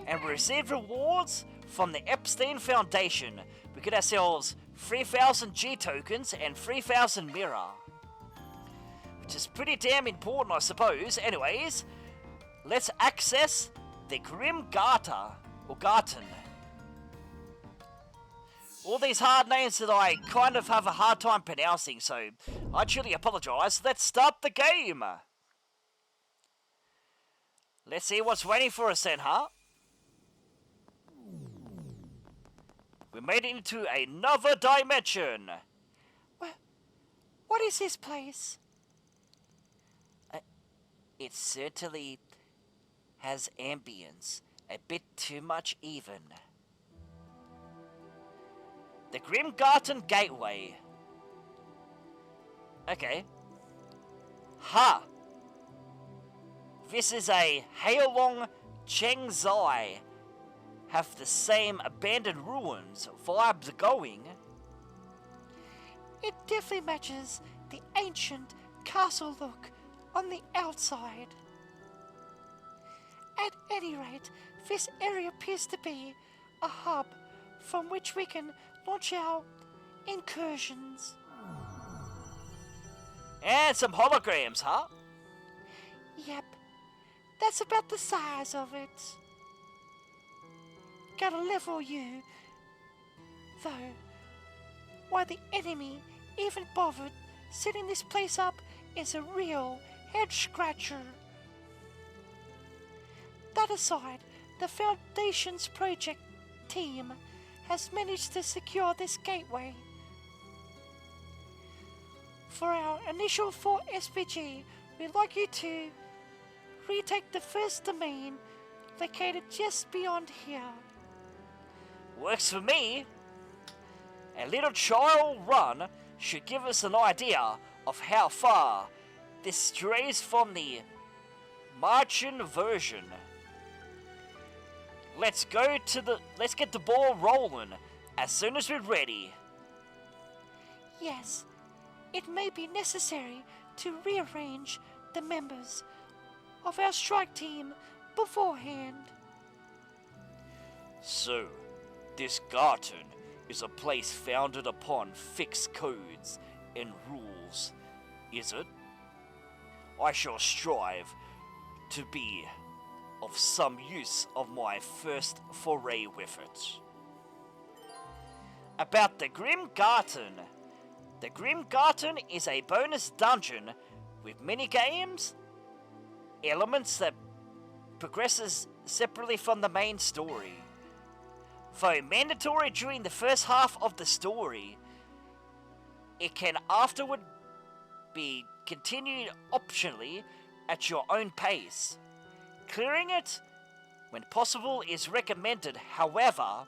and we received rewards from the Epstein Foundation. We get ourselves 3,000 G tokens and 3,000 mirror, which is pretty damn important, I suppose. Anyways, let's access the Grim Garter, or Garten. All these hard names that I kind of have a hard time pronouncing, so I truly apologize. Let's start the game. Let's see what's waiting for us then, huh? We made it into another dimension. What is this place? It certainly has ambience, a bit too much even. The Grimgarten Gateway. Okay. Ha! This is a Heilong Cheng Zai. Have the same abandoned ruins vibes going. It definitely matches the ancient castle look on the outside. At any rate, This area appears to be a hub from which we can launch our incursions. And some holograms, huh? Yep, that's about the size of it. Gotta level you, though. Why the enemy even bothered setting this place up is a real head-scratcher. That aside, the Foundation's project team has managed to secure this gateway. For our initial 4 SPG, we'd like you to retake the first domain located just beyond here. Works for me. A little trial run should give us an idea of how far this strays from the Martian version. Let's get the ball rolling as soon as we're ready. Yes, it may be necessary to rearrange the members of our strike team beforehand. So, this garden is a place founded upon fixed codes and rules, is it? I shall strive to be of some use of my first foray with it. About the Grim Garden. The Grim Garden is a bonus dungeon with mini-games, elements that progresses separately from the main story. Though mandatory during the first half of the story, it can afterward be continued optionally at your own pace. Clearing it, when possible, is recommended, however,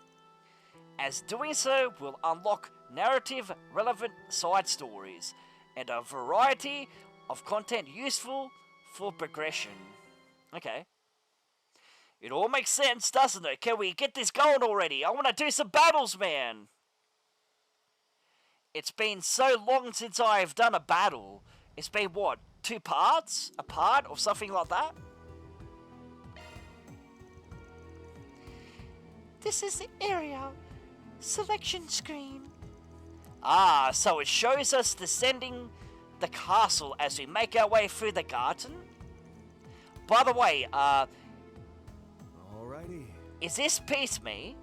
as doing so will unlock narrative-relevant side stories and a variety of content useful for progression. Okay. It all makes sense, doesn't it? Can we get this going already? I want to do some battles, man! It's been so long since I've done a battle. It's been, what, 2 parts? A part or something like that? This is the area selection screen. Ah, so it shows us descending the castle as we make our way through the garden? By the way, Alrighty. is this piece me?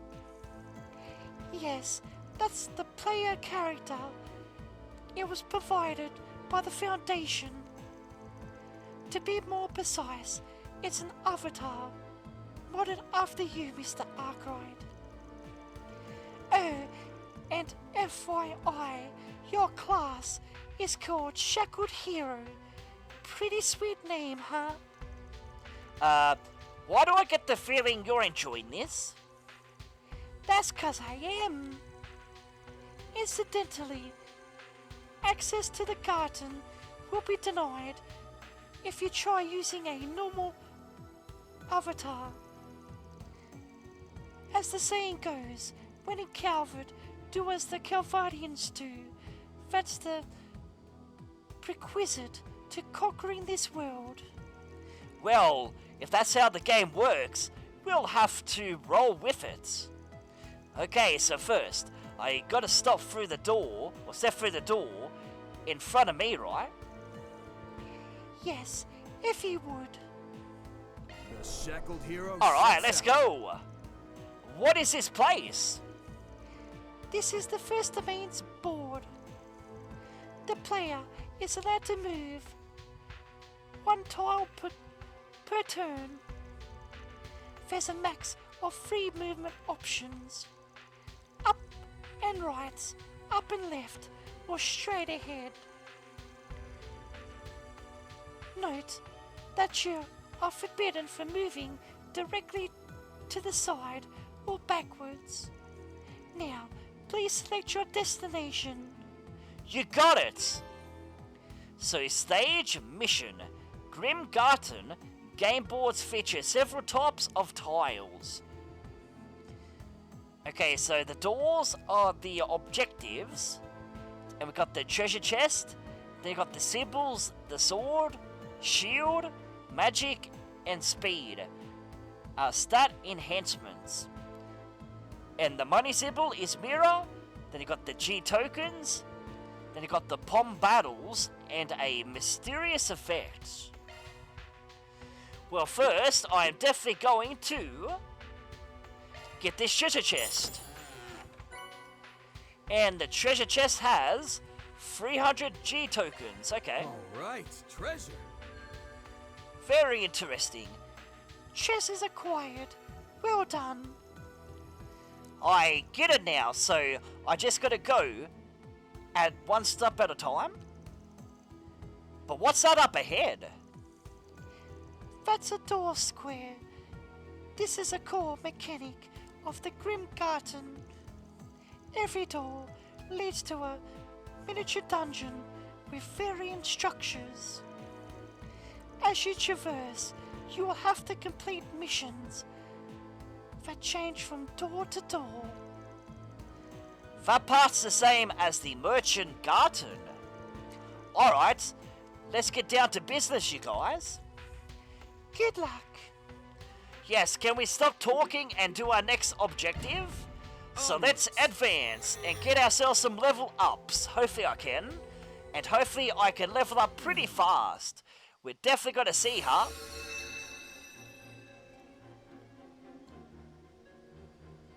Yes, that's the player character. It was provided by the Foundation. To be more precise, it's an avatar, modeled after you, Mr. Arkwright. Oh, and FYI, your class is called Shackled Hero. Pretty sweet name, huh? Why do I get the feeling you're enjoying this? That's 'cause I am. Incidentally, access to the garden will be denied if you try using a normal avatar. As the saying goes, when in Calvert, do as the Calvardians do. That's the prerequisite to conquering this world. Well, if that's how the game works, we'll have to roll with it. Okay, so first, I gotta step through the door in front of me, right? Yes, if you would. The Shackled Hero. Alright, let's go! What is this place? This is the first domain's board. The player is allowed to move 1 tile per turn. There's a max of 3 movement options. Up and right, up and left, or straight ahead. Note that you are forbidden from moving directly to the side or backwards. Now, please select your destination. You got it! So stage mission. Grim Garden game boards feature several types of tiles. Okay, so the doors are the objectives. And we got the treasure chest. Then you got the symbols, the sword, shield, magic, and speed. stat enhancements. And the money symbol is mirror. Then you got the G tokens. Then you got the Pom battles and a mysterious effect. Well, first, I am definitely going to get this treasure chest. And the treasure chest has 300 G tokens. Okay. Alright, treasure. Very interesting. Chest is acquired. Well done. I get it now, so I just gotta go at one step at a time? But what's that up ahead? That's a door square. This is a core mechanic of the Grim Garden. Every door leads to a miniature dungeon with varying structures. As you traverse, you will have to complete missions that change from door to door. That part's the same as the Merchant Garden. Alright, let's get down to business, you guys. Good luck. Yes, can we stop talking and do our next objective? So let's advance and get ourselves some level ups. Hopefully I can. And hopefully I can level up pretty fast. We're definitely going to see her.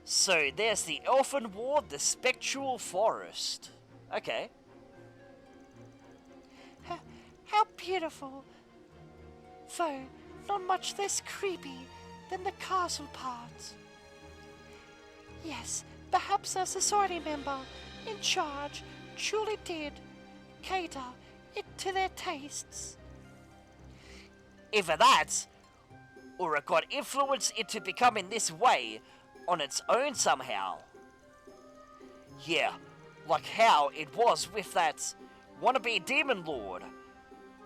So there's the Elfin Ward, the Spectral Forest. Okay. How beautiful. Though not much less creepy than the castle part. Yes, perhaps a society member in charge truly did cater it to their tastes. Either that, or it got influenced into becoming this way on its own somehow. Yeah, like how it was with that wannabe demon lord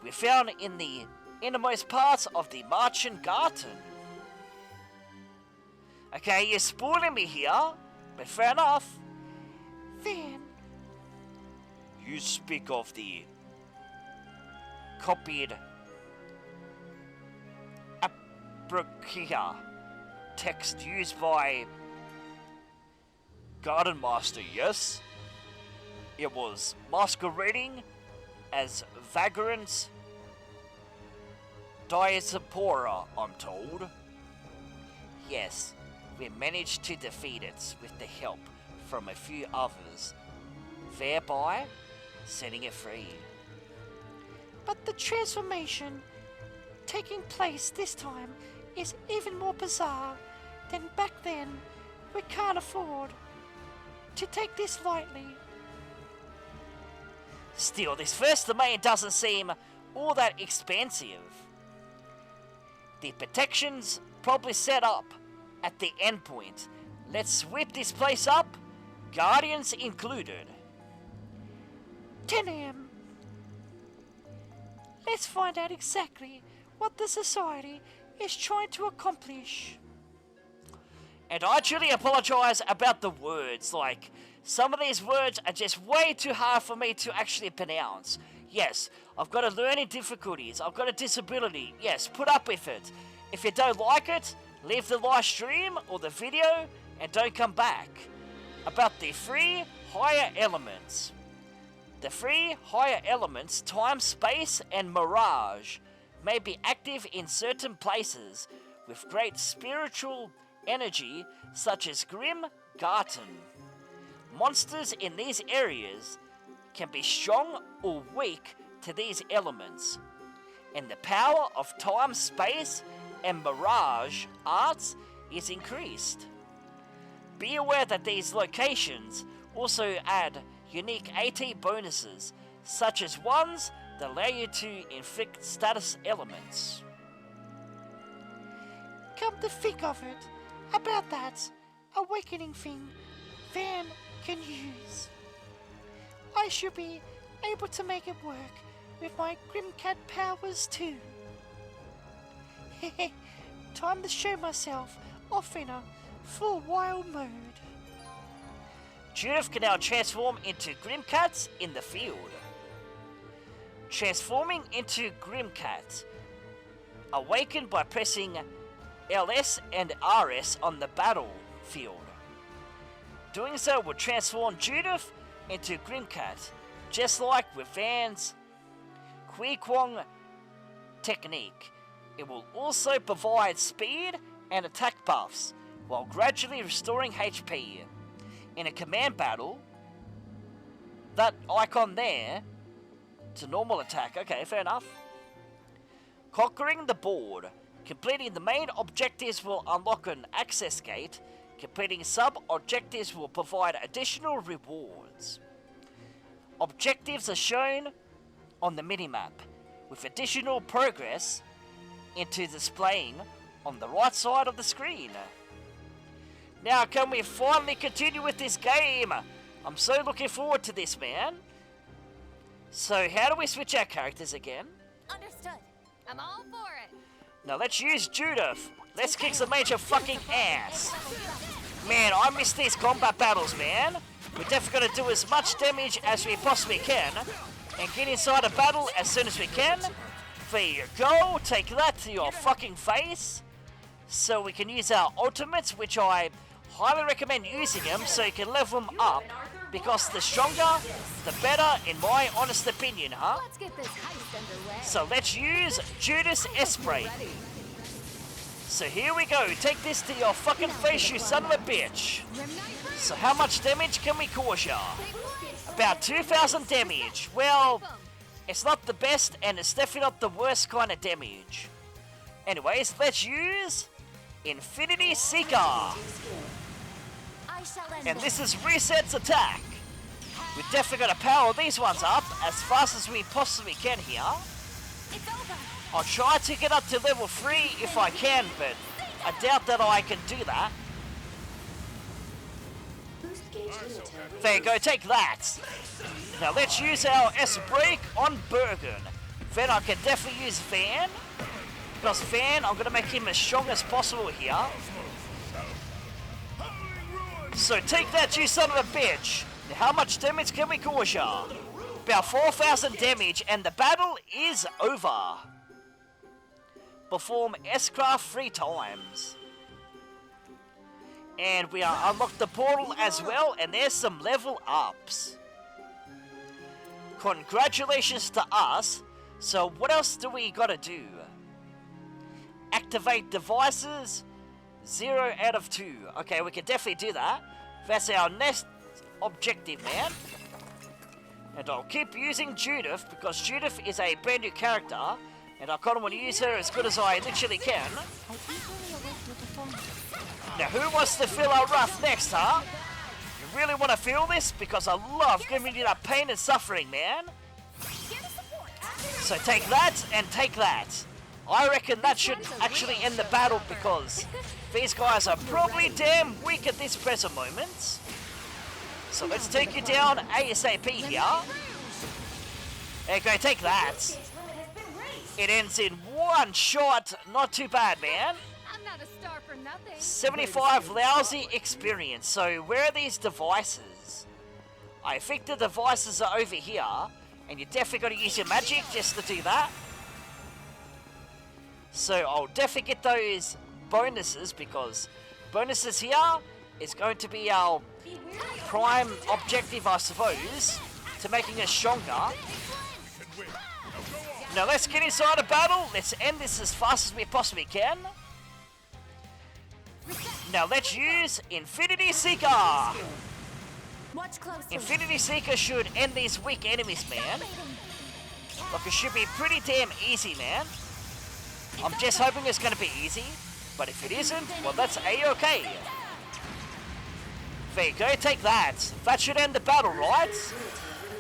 we found in the innermost parts of the Merchant Garden. Okay, you're spoiling me here, but fair enough. Then you speak of the copied Abrakia text used by Garden Master, yes? It was masquerading as Vagrant Diaspora, I'm told. Yes, we managed to defeat it with the help from a few others, thereby setting it free. But the transformation taking place this time is even more bizarre than back then. We can't afford to take this lightly. Still, this first domain doesn't seem all that expansive. The protection's probably set up at the endpoint. Let's sweep this place up, Guardians included. 10 AM. Let's find out exactly what the Society is trying to accomplish. And I truly apologize about the words, like, some of these words are just way too hard for me to actually pronounce. Yes, I've got a learning difficulties, I've got a disability, yes, put up with it. If you don't like it, leave the live stream or the video and don't come back. About the 3 higher elements. The 3 higher elements, time, space, and mirage, may be active in certain places with great spiritual energy, such as Grim Garden. Monsters in these areas can be strong or weak to these elements, and the power of time, space, and mirage arts is increased. Be aware that these locations also add unique AT bonuses, such as ones that allow you to inflict status elements. Come to think of it, about that awakening thing Van can use, I should be able to make it work with my Grimcat powers too. Time to show myself off in a full wild mode. Judith can now transform into Grimcat in the field. Transforming into Grimcat. Awakened by pressing LS and RS on the battlefield. Doing so will transform Judith into Grimcat, just like with Van's Kui Kwong technique. It will also provide speed and attack buffs, while gradually restoring HP. In a command battle, that icon there to normal attack. Okay, fair enough. Conquering the board. Completing the main objectives will unlock an access gate. Completing sub-objectives will provide additional rewards. Objectives are shown on the minimap, with additional progress into displaying on the right side of the screen. Now, can we finally continue with this game? I'm so looking forward to this, man. So, how do we switch our characters again? Understood. I'm all for it. Now, let's use Judith. Let's kick some major fucking ass. Man, I miss these combat battles, man. We're definitely going to do as much damage as we possibly can and get inside a battle as soon as we can. There you go. Take that to your fucking face. So we can use our ultimates, which I highly recommend using them so you can level them up, because the stronger, the better, in my honest opinion, huh? Let's get this heist underway. So let's use Judas Esprit. So here we go. Take this to your fucking face, you son of a bitch. So how much damage can we cause ya? About 2,000 damage. Well, it's not the best, and it's definitely not the worst kind of damage. Anyways, let's use Infinity Seeker. And this is Reset's attack. We're definitely going to power these ones up as fast as we possibly can here. I'll try to get up to level 3 if I can, but I doubt that I can do that. There you go, take that. Now let's use our S-Break on Bergen. Then I can definitely use Van. Because Van, I'm going to make him as strong as possible here. So take that, you son of a bitch. Now, how much damage can we cause ya? About 4,000 damage, and the battle is over. Perform S-Craft 3 times. And we are unlocked the portal as well, and there's some level ups. Congratulations to us. So what else do we gotta do? Activate devices, 0 out of 2. Okay, we can definitely do that. That's our next objective, man. And I'll keep using Judith, because Judith is a brand new character, and I kind of want to use her as good as I literally can. Now, who wants to feel our wrath next, huh? You really want to feel this? Because I love giving you that pain and suffering, man. So take that and take that. I reckon that should actually end the battle, because these guys are probably damn weak at this present moment. So let's take you down ASAP here. Okay, take that. It ends in one shot. Not too bad, man. I'm not a star for nothing. 75 lousy experience. So where are these devices? I think the devices are over here. And you're definitely going to use your magic just to do that. So I'll definitely get those bonuses, because bonuses here is going to be our prime objective, I suppose, to making us stronger. Now let's get inside a battle. Let's end this as fast as we possibly can. Now let's use Infinity Seeker. Watch closely. Infinity Seeker should end these weak enemies, man. Look, it should be pretty damn easy, man. I'm just hoping it's going to be easy, but if it isn't, well, that's A-okay. There you go, take that. That should end the battle, right?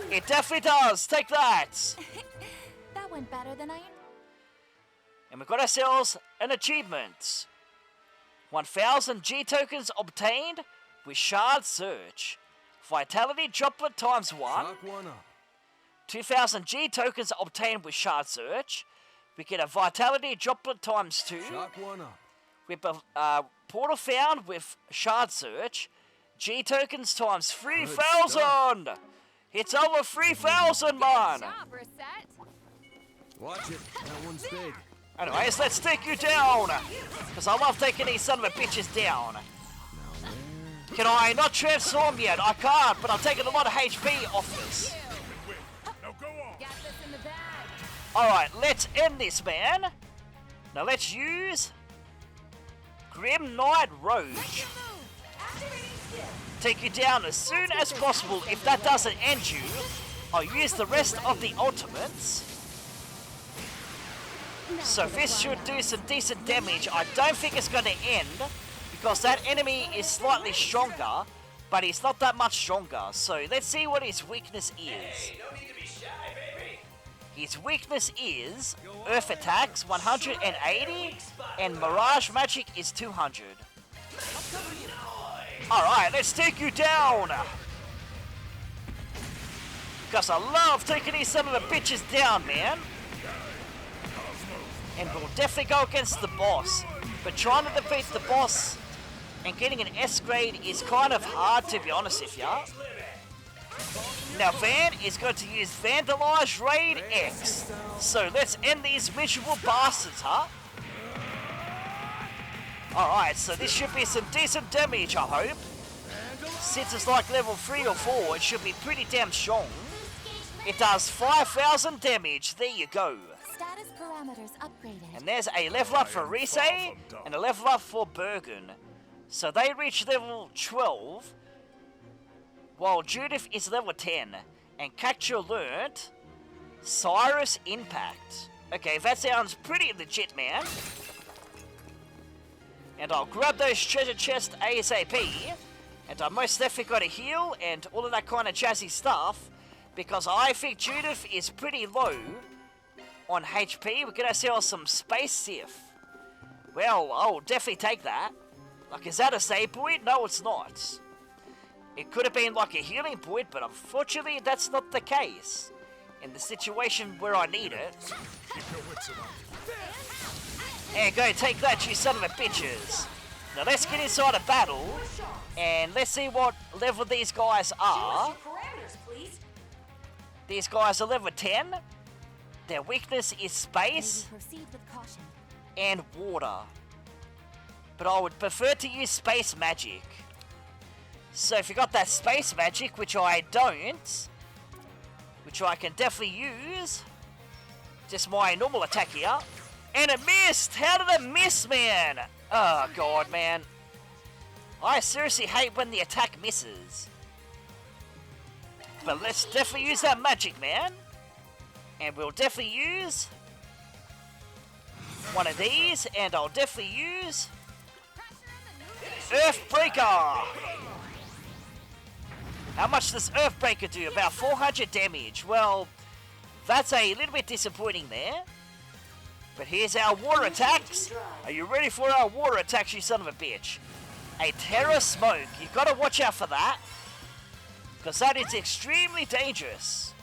It definitely does, take that. That went better than I... And we've got ourselves an achievement. 1,000 G tokens obtained with Shard Search. Vitality Droplet times 1. 2,000 G tokens obtained with Shard Search. We get a Vitality Droplet times 2. We have a portal found with Shard Search. G tokens times 3,000. It's over 3,000, man. Watch it. That one's big. Anyways, let's take you down! Because I love taking these son of a bitches down. Can I not transform yet? I can't, but I'm taking a lot of HP off this. Alright, let's end this, man. Now let's use Grim Knight Rogue. Take you down as soon as possible. If that doesn't end you, I'll use the rest of the ultimates. So this should do some decent damage. I don't think it's going to end because that enemy is slightly stronger, but he's not that much stronger. So let's see what his weakness is. Hey, no need to be shy, baby. His weakness is Earth Attacks 180 and Mirage Magic is 200. Alright, let's take you down! Because I love taking these son of the bitches down, man. And we'll definitely go against the boss. But trying to defeat the boss and getting an S grade is kind of hard, to be honest with ya. Now Van is going to use Vandalize Raid X. So let's end these miserable bastards, huh? Alright, so this should be some decent damage, I hope. Since it's like level 3 or 4, it should be pretty damn strong. It does 5,000 damage, there you go. Status parameters upgraded. And there's a level up for Rise and a level up for Bergen. So they reach level 12, while Judith is level 10. And Cactua learnt Cyrus Impact. Okay, that sounds pretty legit, man. And I'll grab those treasure chests ASAP. And I most definitely got to heal and all of that kind of jazzy stuff. Because I think Judith is pretty low on HP. We're going to sell some Space Sif. Well, I'll definitely take that. Like, is that a save point? No, it's not. It could have been like a healing point, but unfortunately that's not the case. In the situation where I need it. And go take that, you son of a bitches. Now let's get inside a battle. And let's see what level these guys are. These guys are level 10. Their weakness is space and water. But I would prefer to use space magic. So if you got that space magic, which I don't, which I can definitely use, just my normal attack here, and it missed! How did it miss, man? Oh god, man. I seriously hate when the attack misses. But let's definitely use that magic, man. And we'll definitely use one of these, and I'll definitely use Earthbreaker. How much does Earthbreaker do? About 400 damage. Well, that's a little bit disappointing there. But here's our water attacks. Are you ready for our water attacks, you son of a bitch? A Terror Smoke. You've got to watch out for that. Because that is extremely dangerous.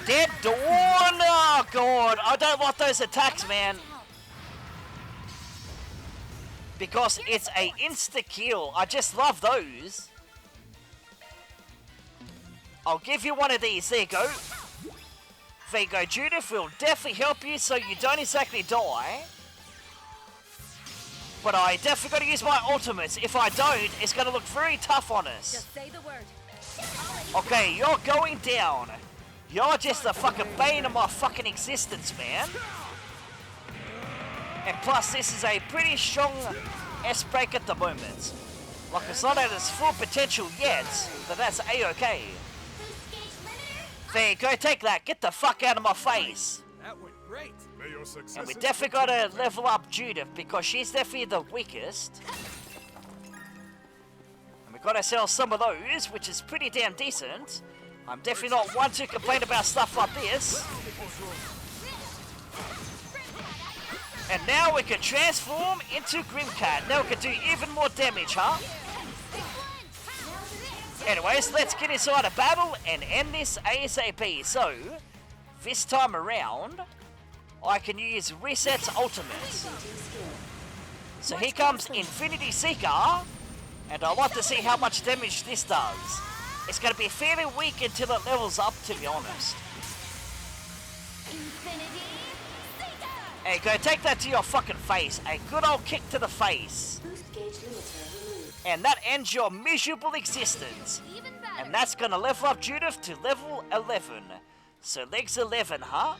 Dead Dawn! Oh god, I don't like those attacks, man. Because it's a insta-kill. I just love those. I'll give you one of these. There you go. There you go. Judith will definitely help you so you don't exactly die. But I definitely got to use my ultimates. If I don't, it's going to look very tough on us. Just say the word. Okay, you're going down. You're just a fucking bane of my fucking existence, man. And plus, this is a pretty strong S-break at the moment. Like, it's not at its full potential yet, but that's A-okay. There you go, take that. Get the fuck out of my face. That went great. And we definitely got to level up Judith because she's definitely the weakest. And we got ourselves some of those, which is pretty damn decent. I'm definitely not one to complain about stuff like this. And now we can transform into Grimcat. Now we can do even more damage, huh? Anyways, let's get inside a battle and end this ASAP. So, this time around, I can use Reset's ultimate. So here comes Infinity Seeker, and I'd like to see how much damage this does. It's going to be fairly weak until it levels up, to be honest. Infinity Hey, go take that to your fucking face. A good old kick to the face. Boost gauge limiter removed. And that ends your miserable existence. And that's gonna level up Judith to level 11. So legs 11, huh?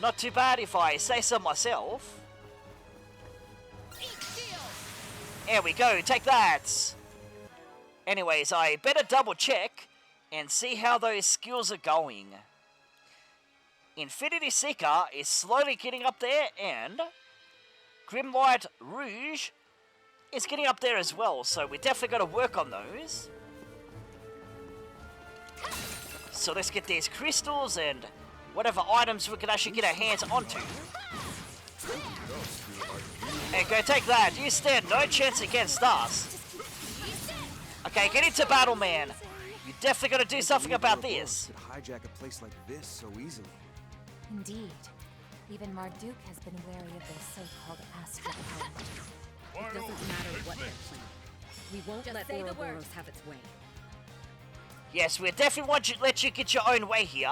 Not too bad if I say so myself. There we go, take that. Anyways, I better double check and see how those skills are going. Infinity Seeker is slowly getting up there, and Grimlight Rouge is getting up there as well, so we definitely got to work on those. So let's get these crystals and whatever items we can actually get our hands onto. And go take that. You stand no chance against us. Okay, get into battle, man. You definitely got to do something about this. Could hijack a place like this so easily. Indeed. Even Marduk has been wary of their so-called astral power. It doesn't matter what they're planning. We won't let Ouroboros have its way. Yes, we definitely want to let you get your own way here.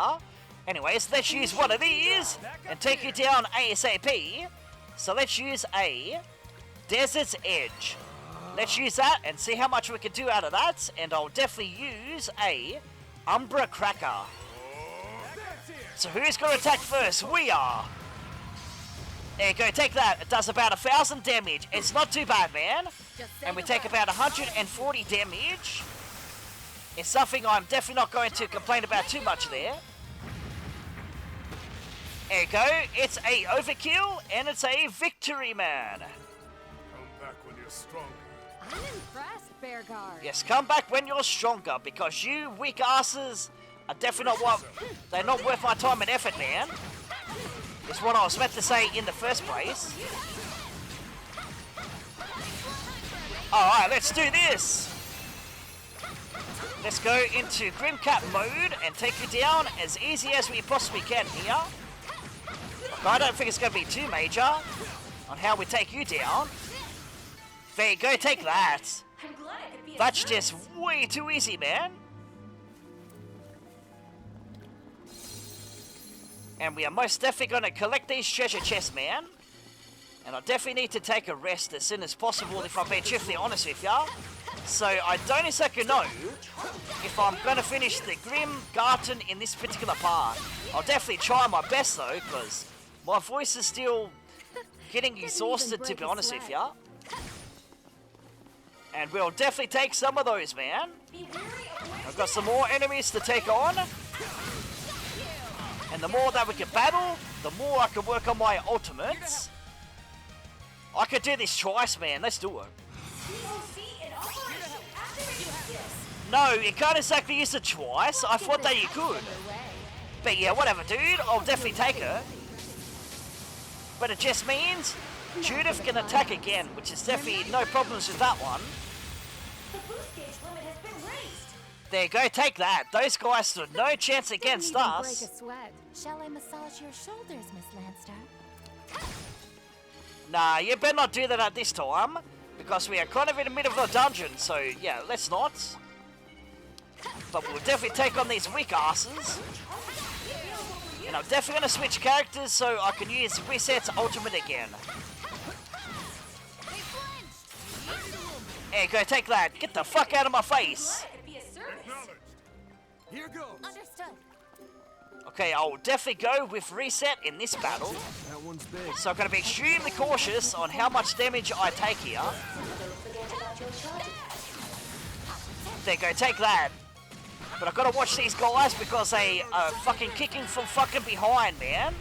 Anyways, let's use one of these and take you down ASAP. So let's use a Desert's Edge. Let's use that and see how much we can do out of that. And I'll definitely use a Umbra Cracker. So who's going to attack first? We are. There you go, take that. It does about 1,000 damage. It's not too bad, man. And we take about 140 damage. It's something I'm definitely not going to complain about too much there. There you go. It's a overkill and it's a victory, man. Come back when you're stronger. I'm impressed, Bearguard. Yes, come back when you're stronger, because you weak asses are definitely not they're not worth my time and effort, man. Is what I was meant to say in the first place. Alright, let's do this. Let's go into Grimcat mode and take you down as easy as we possibly can here. But I don't think it's going to be too major on how we take you down. There you go, take that. That's just way too easy, man. And we are most definitely going to collect these treasure chests, man. And I definitely need to take a rest as soon as possible, if I'm being truthfully honest with ya. So I don't exactly know if I'm going to finish the Grim Garden in this particular part. I'll definitely try my best though, because my voice is still getting exhausted, to be honest with ya. And we'll definitely take some of those, man. I've got some more enemies to take on. And the more that we can battle, the more I can work on my ultimates. I could do this twice, man. Let's do it. No, you can't exactly use it twice. I thought that you could. But yeah, whatever, dude. I'll definitely take it. But it just means Judith can attack again, which is definitely no problems with that one. There you go, take that. Those guys stood no chance against us. Break a sweat. Shall I massage your shoulders, Miss Lanster? Nah, you better not do that at this time, because we are kind of in the middle of the dungeon, so yeah, let's not. But we'll definitely take on these weak asses. And I'm definitely going to switch characters so I can use Reset's ultimate again. There you go, take that. Get the fuck out of my face. Here goes. Understood. Okay, I'll definitely go with Reset in this battle. That one's big. So I'm going to be extremely cautious on how much damage I take here. There you go, take that. But I've got to watch these guys because they are fucking kicking from fucking behind, man.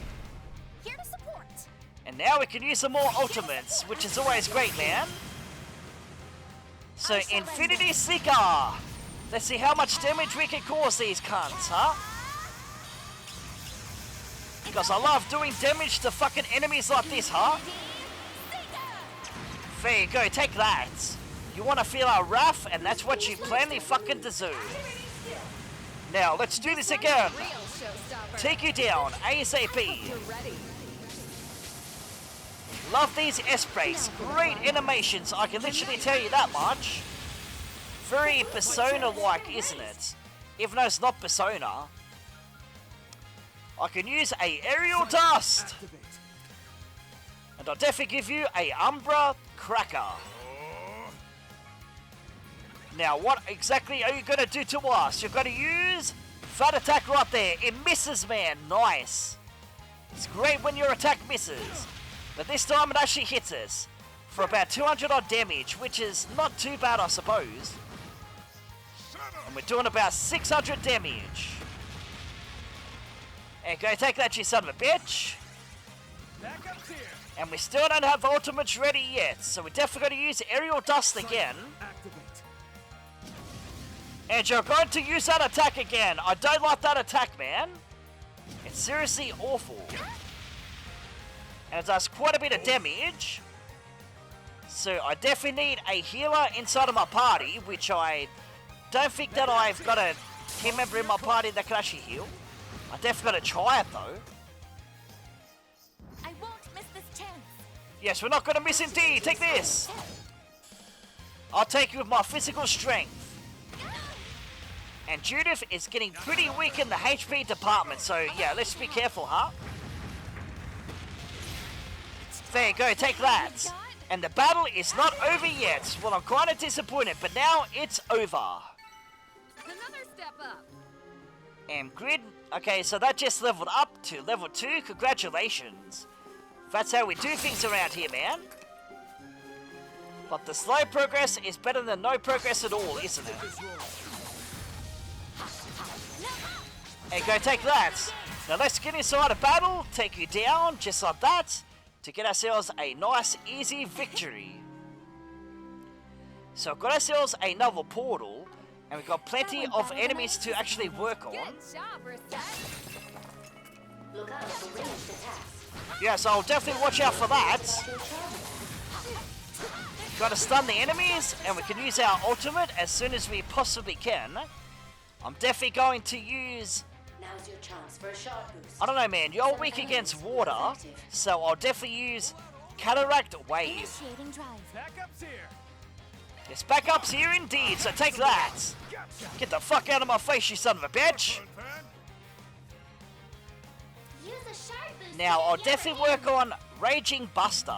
Here to support. And now we can use some more ultimates, which is always great, man. So, Infinity Seeker. Let's see how much damage we can cause these cunts, huh? Because I love doing damage to fucking enemies like this, huh? There you go, take that. You want to feel our wrath, and that's what you plainly fucking deserve. Now, let's do this again. Take you down, ASAP. Love these S-Breaks. Great animations, I can literally tell you that much. Very Persona-like, isn't it? Even though it's not Persona. I can use a Aerial Dust. And I'll definitely give you a Umbra Cracker. Now, what exactly are you going to do to us? You're going to use Fat Attack right there. It misses, man. Nice. It's great when your attack misses. But this time it actually hits us for about 200 odd damage, which is not too bad, I suppose. And we're doing about 600 damage. And go take that, you son of a bitch. And we still don't have ultimates ready yet, so we're definitely going to use Aerial Dust again. And you're going to use that attack again. I don't like that attack, man. It's seriously awful. And it does quite a bit of damage. So I definitely need a healer inside of my party, which I don't think that I've got a team member in my party that can actually heal. I definitely got to try it though. I won't miss this chance. Yes, we're not going to miss indeed. Take this. I'll take you with my physical strength. And Judith is getting pretty weak in the HP department, so yeah, let's be careful, huh? There you go, take that. And the battle is not over yet. Well, I'm kind of disappointed, but now it's over. Another step up. And Grid, okay, so that just leveled up to level 2. Congratulations. That's how we do things around here, man. But the slow progress is better than no progress at all, isn't it? Hey, go take that. Now let's get inside a battle, take you down, just like that, to get ourselves a nice, easy victory. So we've got ourselves another portal, and we've got plenty of enemies to actually work on. Yeah, so I'll definitely watch out for that. Gotta stun the enemies, and we can use our ultimate as soon as we possibly can. I'm definitely going to use... Now's your chance for a sharp boost. I don't know, man. You're weak against water, so I'll definitely use Cataract Wave. Initiating drive. Backup's here. Yes, backup's here indeed, so take that. Get the fuck out of my face, you son of a bitch. Use a sharp boost. Now, I'll definitely work on Raging Buster.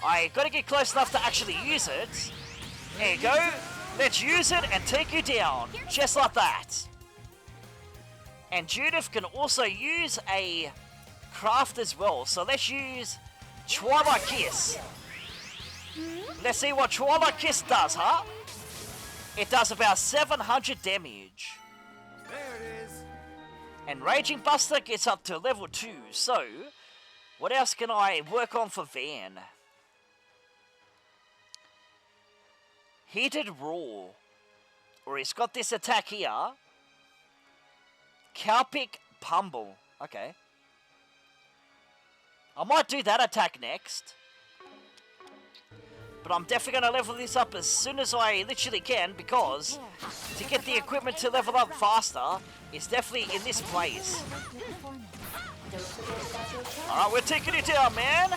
I gotta get close enough to actually use it. There you go. Let's use it and take you down, just like that. And Judith can also use a craft as well, so let's use Twilight Kiss. Let's see what Twilight Kiss does, huh? It does about 700 damage. There it is. And Raging Buster gets up to level 2, so what else can I work on for Van? Heated Roar. Or he's got this attack here. Kalpic Pummel. Okay. I might do that attack next. But I'm definitely going to level this up as soon as I literally can, because to get the equipment to level up faster is definitely in this place. Alright, we're taking it down, man.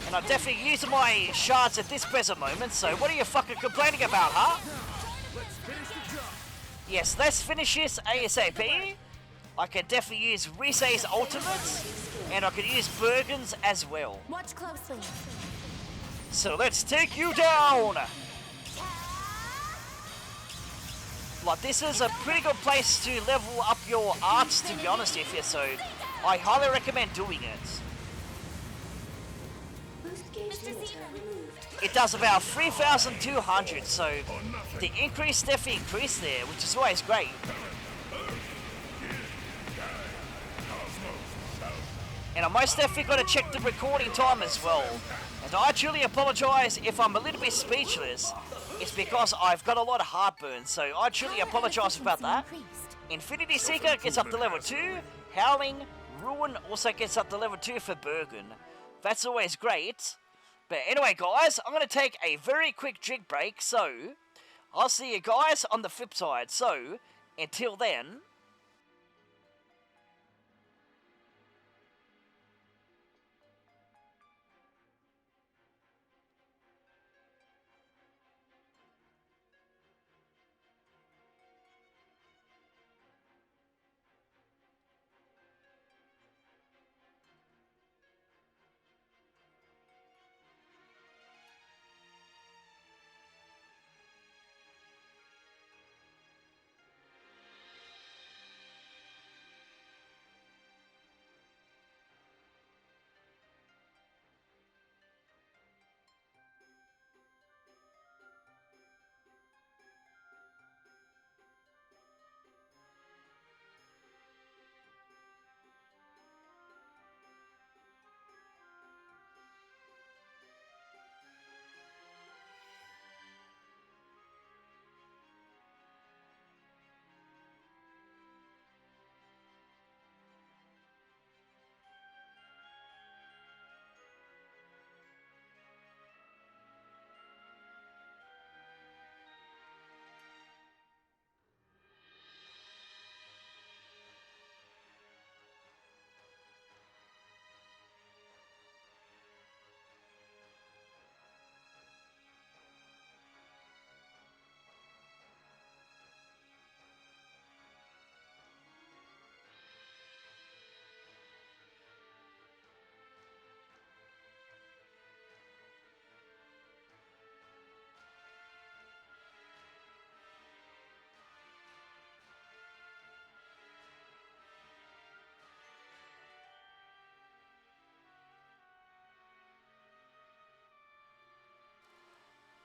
And I'm definitely using my shards at this present moment, so what are you fucking complaining about, huh? Yes, let's finish this ASAP. I can definitely use Rise's ultimate, and I can use Bergen's as well. Watch closely. So let's take you down! Like, this is a pretty good place to level up your arts, to be honest with you, so I highly recommend doing it. It does about 3,200, so the increase definitely increased there, which is always great. And I'm most definitely going to check the recording time as well. And I truly apologise if I'm a little bit speechless. It's because I've got a lot of heartburn, so I truly apologise about that. Infinity Seeker gets up to level 2. Howling Ruin also gets up to level 2 for Bergen. That's always great. But anyway, guys, I'm going to take a very quick drink break, so I'll see you guys on the flip side. So, until then...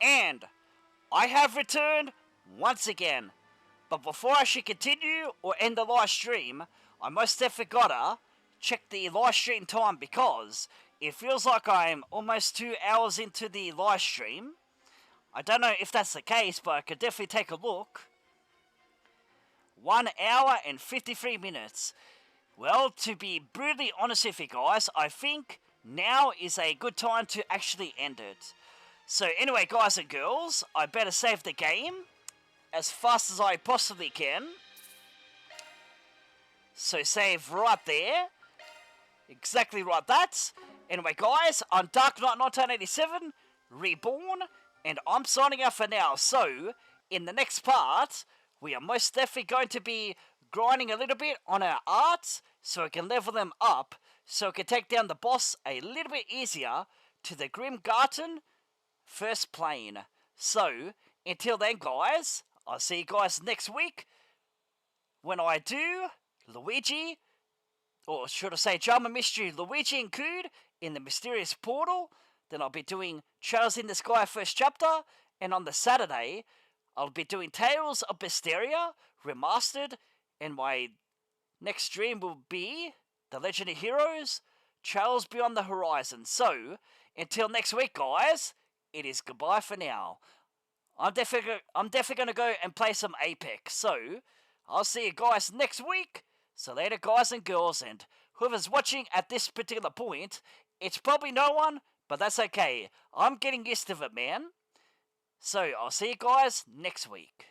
And I have returned once again. But before I should continue or end the live stream, I most definitely gotta check the live stream time because it feels like I'm almost 2 hours into the live stream. I don't know if that's the case, but I could definitely take a look. 1 hour and 53 minutes. Well, to be brutally honest with you guys, I think now is a good time to actually end it. So anyway, guys and girls, I better save the game as fast as I possibly can. So save right there. Exactly right that. Anyway guys, I'm Dark Knight 1987, Reborn, and I'm signing out for now. So, in the next part, we are most definitely going to be grinding a little bit on our arts so we can level them up so we can take down the boss a little bit easier to the Grim Garden first plane. So, until then guys, I'll see you guys next week when I do Luigi, or should I say Drama Mystery Luigi and Cood in the Mysterious Portal. Then I'll be doing Trails in the Sky first chapter, and on the Saturday, I'll be doing Tales of Mysteria Remastered, and my next stream will be The Legend of Heroes, Trails Beyond the Horizon. So, until next week guys, it is goodbye for now. I'm definitely going to go and play some Apex. So, I'll see you guys next week. So later guys and girls, and whoever's watching at this particular point, it's probably no one, but that's okay. I'm getting used to it, man. So, I'll see you guys next week.